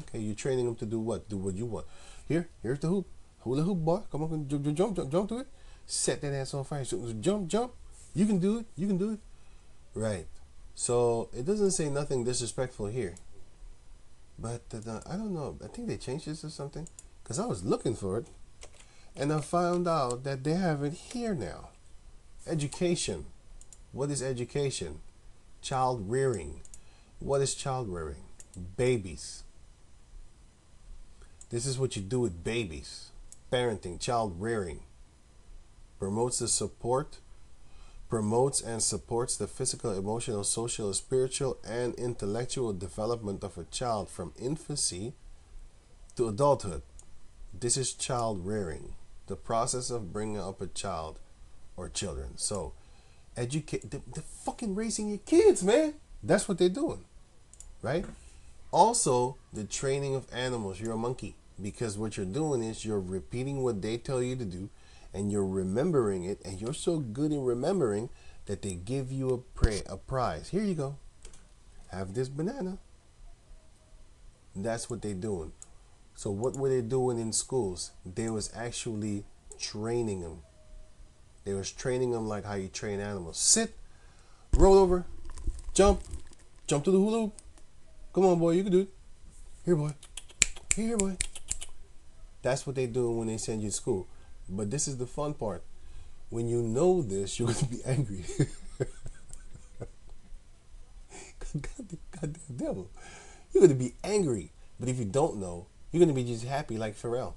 A: Okay, you're training them to do what? Do what you want. Here's the hoop. Hula hoop, boy. Come on, jump to it. Set that ass on fire. Jump. You can do it. Right. So it doesn't say nothing disrespectful here. But I don't know. I think they changed this or something. Because I was looking for it. And I found out that they have it here now. Education. What is education? Child rearing. What is child rearing? Babies. This is what you do with babies. Parenting, child rearing. Promotes and supports the physical, emotional, social, spiritual, and intellectual development of a child from infancy to adulthood. This is child rearing. The process of bringing up a child or children. So, educate. They're fucking raising your kids, man. That's what they're doing. Right? Also, the training of animals. You're a monkey. Because what you're doing is you're repeating what they tell you to do, and you're remembering it, and you're so good in remembering that they give you a prize. Here you go. Have this banana. That's what they're doing. So what were they doing in schools? They was actually training them. They was training them like how you train animals. Sit, roll over, jump to the hula hoop. Come on, boy, you can do it. Here, boy. Here, boy. That's what they're doing when they send you to school. But this is the fun part. When you know this, you're going to be angry. Goddamn devil. You're going to be angry. But if you don't know, You're gonna be just happy like Pharrell.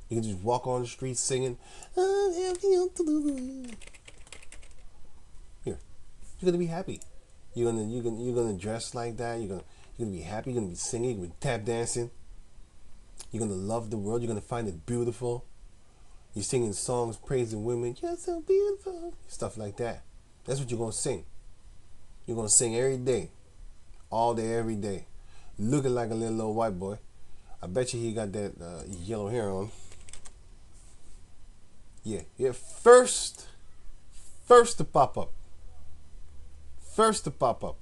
A: You can just walk on the street singing. Here, you're gonna be happy. You're gonna dress like that. You're gonna be happy. You're gonna be singing. You're gonna be tap dancing. You're gonna love the world. You're gonna find it beautiful. You're singing songs praising women. You're so beautiful. Stuff like that. That's what you're gonna sing. You're gonna sing every day, all day, every day, looking like a little old white boy. I bet you he got that yellow hair on. Yeah. First to pop up. First to pop up.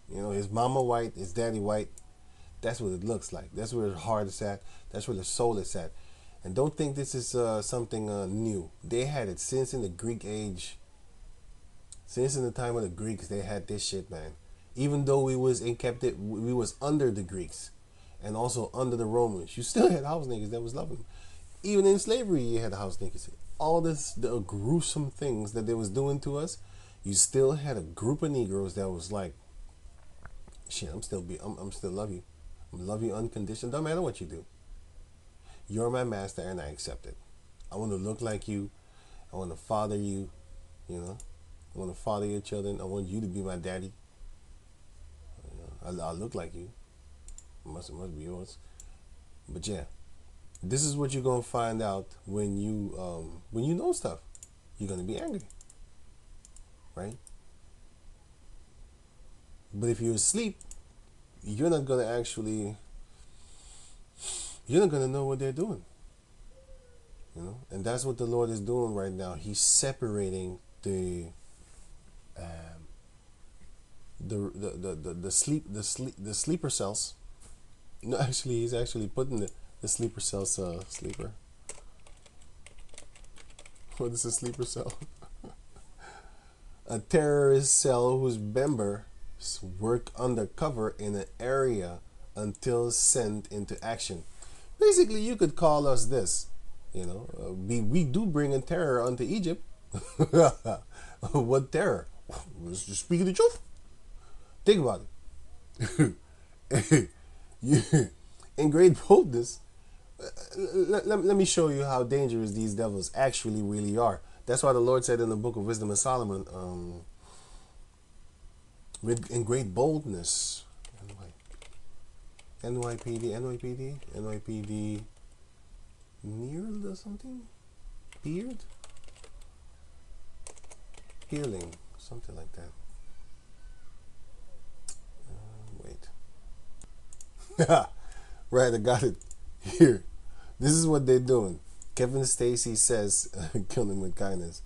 A: You know, his mama white, his daddy white. That's what it looks like. That's where his heart is at. That's where the soul is at. And don't think this is something new. They had it since in the Greek age. Since in the time of the Greeks, they had this shit, man. Even though we was under the Greeks, and also under the Romans, you still had house niggas that was loving them. Even in slavery, you had house niggas. All the gruesome things that they was doing to us, you still had a group of Negroes that was like, shit, I'm still love you. I'm love you unconditional. Don't matter what you do. You're my master, and I accept it. I want to look like you. I want to father you. You know, I want to father your children. I want you to be my daddy. I look like you. It must be yours. But yeah, this is what you're gonna find out when you know stuff. You're gonna be angry, right? But if you're asleep, you're not gonna know what they're doing. You know, and that's what the Lord is doing right now. He's separating the sleeper cells. No, actually, he's actually putting the sleeper cells. Sleeper. What is a sleeper cell? A terrorist cell whose members work undercover in an area until sent into action. Basically, you could call us this. You know, we do bring in terror unto Egypt. What terror? Let's just speak the truth. Think about it. In great boldness, let me show you how dangerous these devils actually really are. That's why the Lord said in the book of Wisdom of Solomon, in great boldness, NYPD, Near or something? Beard? Healing, something like that. Wait. Right, I got it. Here. This is what they're doing. Kevin Stacy says, kill him with kindness.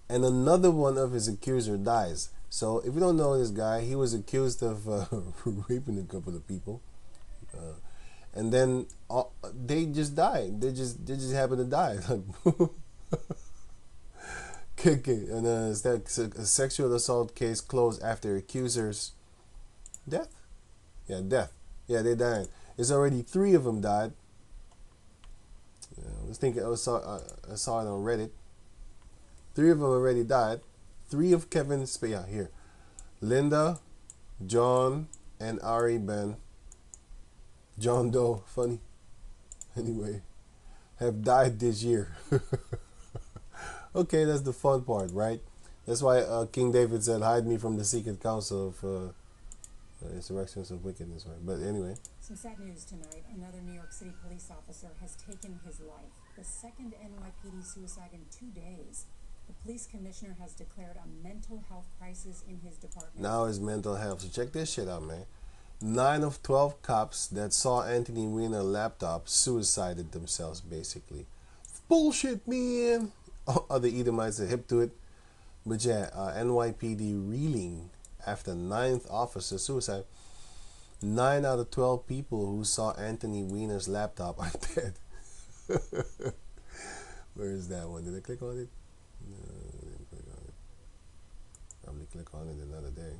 A: And another one of his accusers dies. So if you don't know this guy, he was accused of raping a couple of people. And then they just died. They just happened to die. And a sexual assault case closed after accusers' death. Yeah, death. Yeah, they died. It's already 3 of them died. I saw it on Reddit. 3 of them already died. 3 of Kevin's, yeah, here. Linda, John, and Ari Ben. John Doe, funny. Anyway, have died this year. Okay, that's the fun part, right? That's why King David said, hide me from the secret council of insurrections of wickedness, right? But anyway.
B: Some sad news tonight. Another New York City police officer has taken his life. The second NYPD suicide in 2 days. The police commissioner has declared a mental health crisis in his department.
A: Now it's mental health. So check this shit out, man. 9 of 12 cops that saw Anthony Weiner laptop suicided themselves, basically. Bullshit, man. Other Edomites are hip to it. But yeah, NYPD reeling after 9th officer suicide. 9 out of 12 people who saw Anthony Weiner's laptop are dead. Where is that one? Did I click on it? No, I didn't click on it. Probably click on it another day.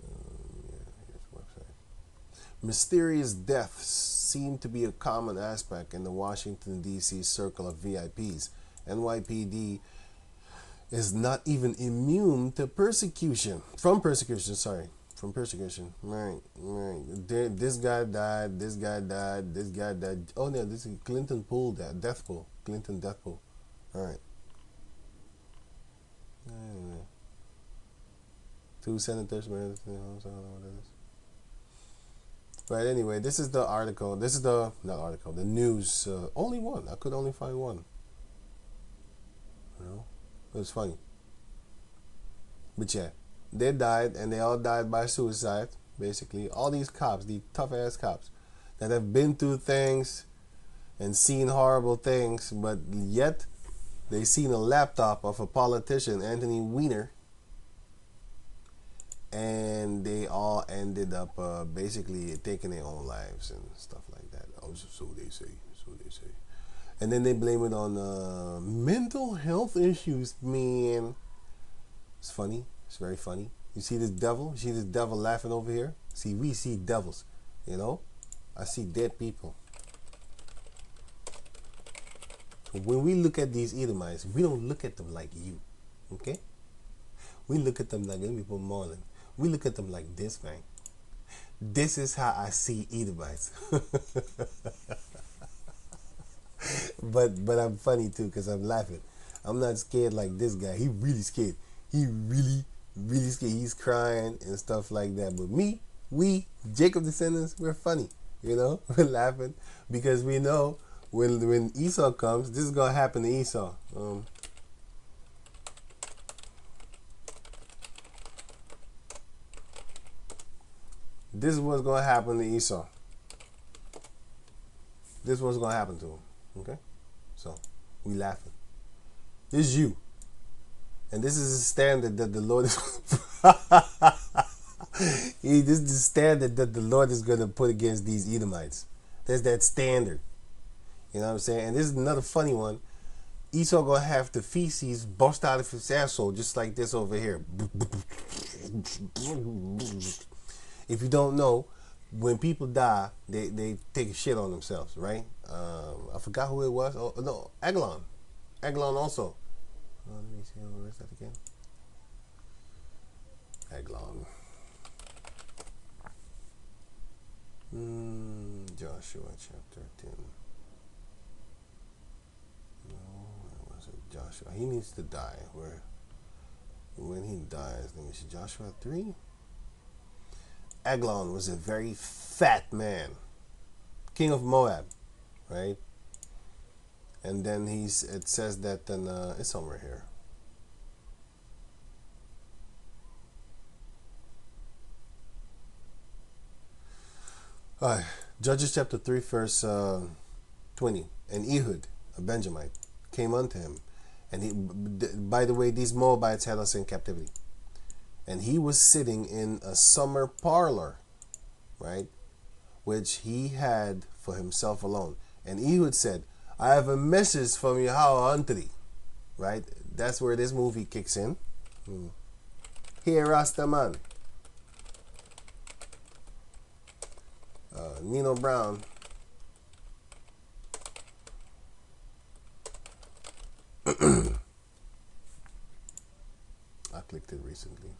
A: Yeah, here's the website. Mysterious deaths seem to be a common aspect in the Washington, D.C. circle of VIPs. NYPD is not even immune to persecution. from persecution. Right, right. This guy died. This guy died. This guy died. Oh no, this is Clinton pool. That death pool. Clinton death pool. All right. Yeah. Two senators. But anyway, this is the article. This is the not article. The news. Only one. I could only find one. You know, it was funny. But yeah, they died, and they all died by suicide. Basically, all these cops, these tough ass cops, that have been through things and seen horrible things, but yet they seen a laptop of a politician, Anthony Weiner, and they all ended up basically taking their own lives and stuff like that. Oh, so they say. So they say. And then they blame it on mental health issues, man. It's funny. It's very funny. You see this devil? You see this devil laughing over here? See, we see devils. You know? I see dead people. So when we look at these Edomites, we don't look at them like you. Okay? We look at them like people mourning. We look at them like this, man. This is how I see Edomites. but I'm funny too because I'm laughing. I'm not scared like this guy. He really scared. He really scared. He's crying and stuff like that. But we, Jacob descendants, we're funny. You know, we're laughing because we know when Esau comes, this is gonna happen to Esau. This is what's gonna happen to Esau. This is what's gonna happen to him. Okay, so we laughing. This is you. And this is the standard that the Lord is. This is the standard that the Lord is going to put against these Edomites. There's that standard. You know what I'm saying? And this is another funny one. Esau going to have the feces burst out of his asshole just like this over here. If you don't know, when people die, they take a shit on themselves, right? I forgot who it was. Oh, no, Eglon. Eglon also. Let me see where is that again. Eglon. Joshua chapter 10. No, where was it? Joshua. He needs to die. When he dies, let me see. Joshua 3. Eglon was a very fat man. King of Moab. Right? And then it says that it's somewhere here. Judges chapter 3 verse 20. And Ehud, a Benjamite, came unto him. And he, by the way, these Moabites had us in captivity. And he was sitting in a summer parlor, right, which he had for himself alone. And Ehud said, I have a message from Yahawah unto thee. Right? That's where this movie kicks in. Here, Rastaman. Nino Brown. I clicked it recently.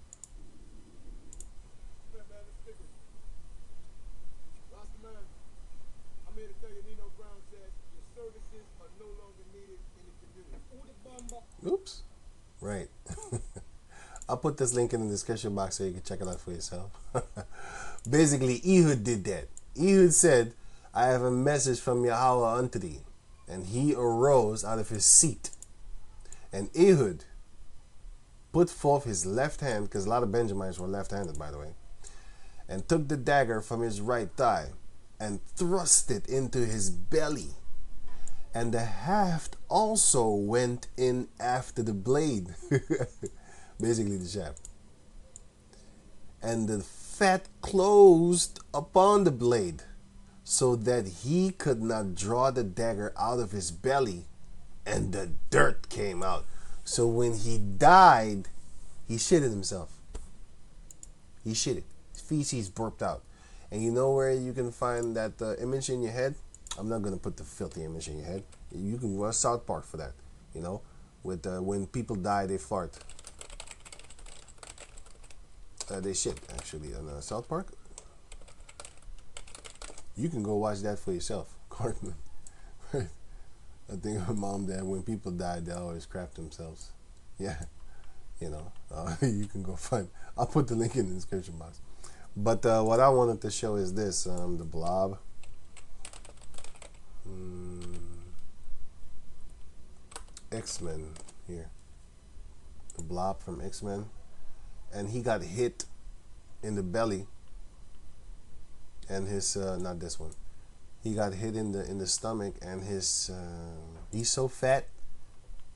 A: Oops. Right. I'll put this link in the description box so you can check it out for yourself. Basically, Ehud did that. Ehud said, I have a message from Yahawah unto thee. And he arose out of his seat. And Ehud put forth his left hand, because a lot of Benjamites were left-handed, by the way, and took the dagger from his right thigh and thrust it into his belly. And the haft also went in after the blade. Basically the shaft. And the fat closed upon the blade, so that he could not draw the dagger out of his belly, and the dirt came out. So when he died, he shitted himself. He shitted. His feces burped out. And you know where you can find that image in your head? I'm not going to put the filthy image in your head. You can watch South Park for that. You know, with when people die, they fart. They shit actually on South Park. You can go watch that for yourself, Cartman. Right? I think her mom, dad, when people died, they always crap themselves. Yeah, you can go find. I'll put the link in the description box. But what I wanted to show is this: the blob. X-Men here. The blob from X-Men, and he got hit in the belly, and his not this one. He got hit in the stomach, and his he's so fat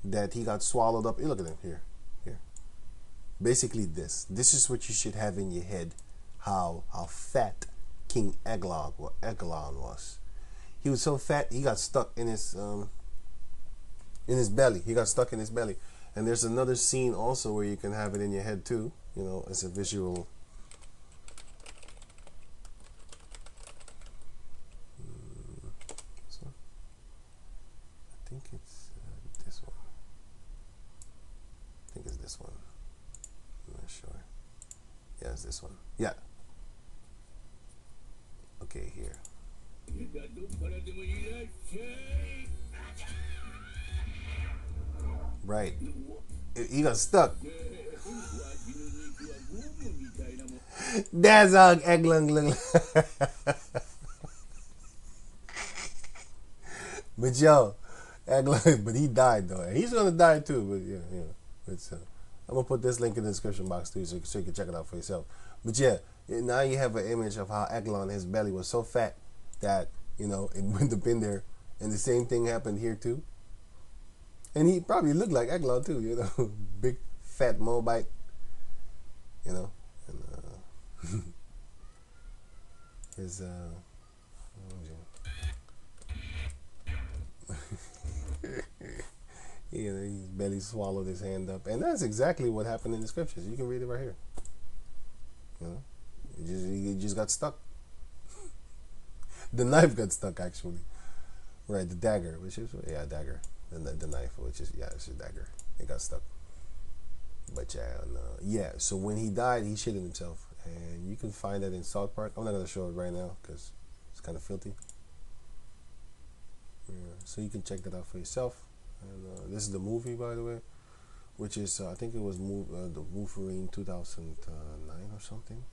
A: that he got swallowed up. Look at him here. Basically, this is what you should have in your head. How fat King Eglon was. He was so fat he got stuck in his belly. He got stuck in his belly. And there's another scene also where you can have it in your head too. As a visual. So I think it's this one. I think it's this one. I'm not sure. Yeah, it's this one. Yeah. Okay, here. Right. He got stuck. That's all Eglon. But yo, Eglon, but he died though. And he's gonna die too. But yeah. It's, I'm gonna put this link in the description box too, so you can check it out for yourself. But yeah, now you have an image of how Eglon, his belly was so fat that it went up in there, and the same thing happened here too. And he probably looked like Eglon too, big fat Moabite, and his his belly swallowed his hand up, and that's exactly what happened in the scriptures. You can read it right here. He just got stuck. The knife got stuck actually, right? The dagger, which is dagger. The knife, which is it's a dagger. It got stuck. But so when he died, he shitted himself, and you can find that in South Park. I'm not gonna show it right now because it's kind of filthy. Yeah, so you can check that out for yourself. And this is the movie, by the way, which is I think it was the Wolverine 2009 or something.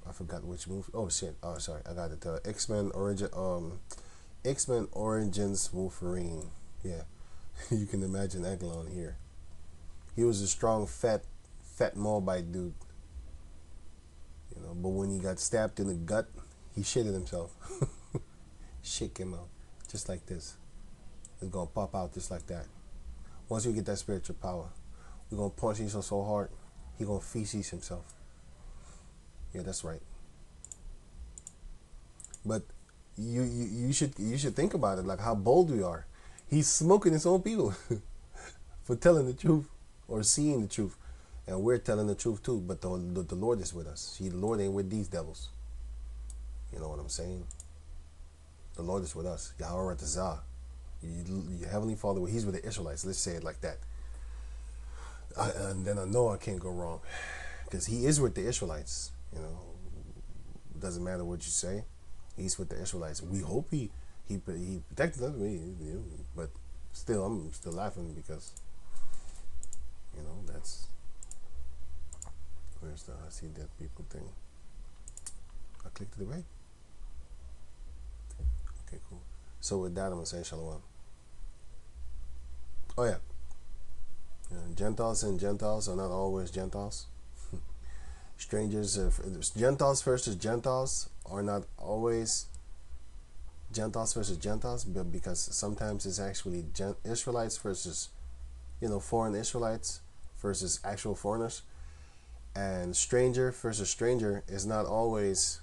A: I forgot which movie. Oh shit! Oh sorry, I got it. X-Men Origins Wolverine. Yeah, you can imagine Eglon here. He was a strong, fat Moabite dude. But when he got stabbed in the gut, he shitted himself. Shit came out just like this. It's gonna pop out just like that. Once we get that spiritual power, we're gonna punch him so hard, he gonna feces himself. Yeah, that's right. But you should think about it, like how bold we are. He's smoking his own people for telling the truth or seeing the truth, and we're telling the truth too. But the Lord is with us. See, the Lord ain't with these devils. You know what I'm saying? The Lord is with us. Yahawah, your Heavenly Father. He's with the Israelites. Let's say it like that. And then I know I can't go wrong, because He is with the Israelites. It doesn't matter what you say. He's with the Israelites. We hope he protected us, but still, I'm still laughing because that's where's the I see dead people thing. I clicked it away. Okay, cool. So with that, I'm gonna say shalom. Oh yeah, Gentiles and Gentiles are not always Gentiles. Strangers, Gentiles versus Gentiles are not always Gentiles versus Gentiles, but because sometimes it's actually Israelites versus, foreign Israelites versus actual foreigners. And stranger versus stranger is not always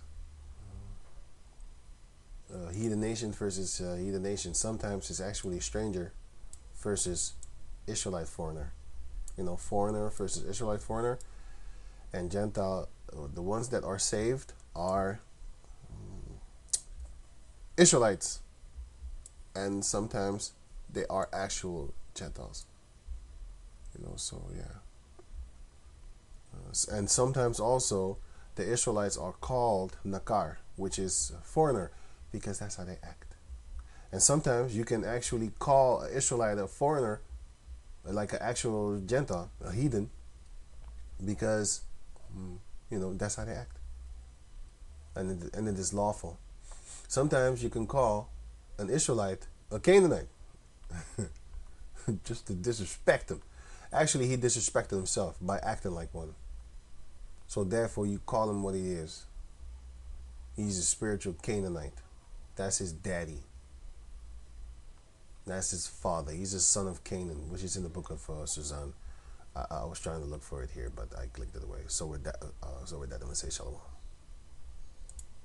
A: heathen nation versus heathen nation. Sometimes it's actually stranger versus Israelite foreigner. Foreigner versus Israelite foreigner. And Gentile, the ones that are saved are Israelites, and sometimes they are actual Gentiles. So yeah. And sometimes also the Israelites are called nakar, which is foreigner, because that's how they act. And sometimes you can actually call an Israelite a foreigner, like an actual Gentile, a heathen, because that's how they act, and it is lawful. Sometimes you can call an Israelite a Canaanite, just to disrespect him. Actually, he disrespected himself by acting like one. So therefore, you call him what he is. He's a spiritual Canaanite. That's his daddy. That's his father. He's a son of Canaan, which is in the book of Suzanne. I was trying to look for it here, but I clicked it away. So with that, I'm gonna say shalom.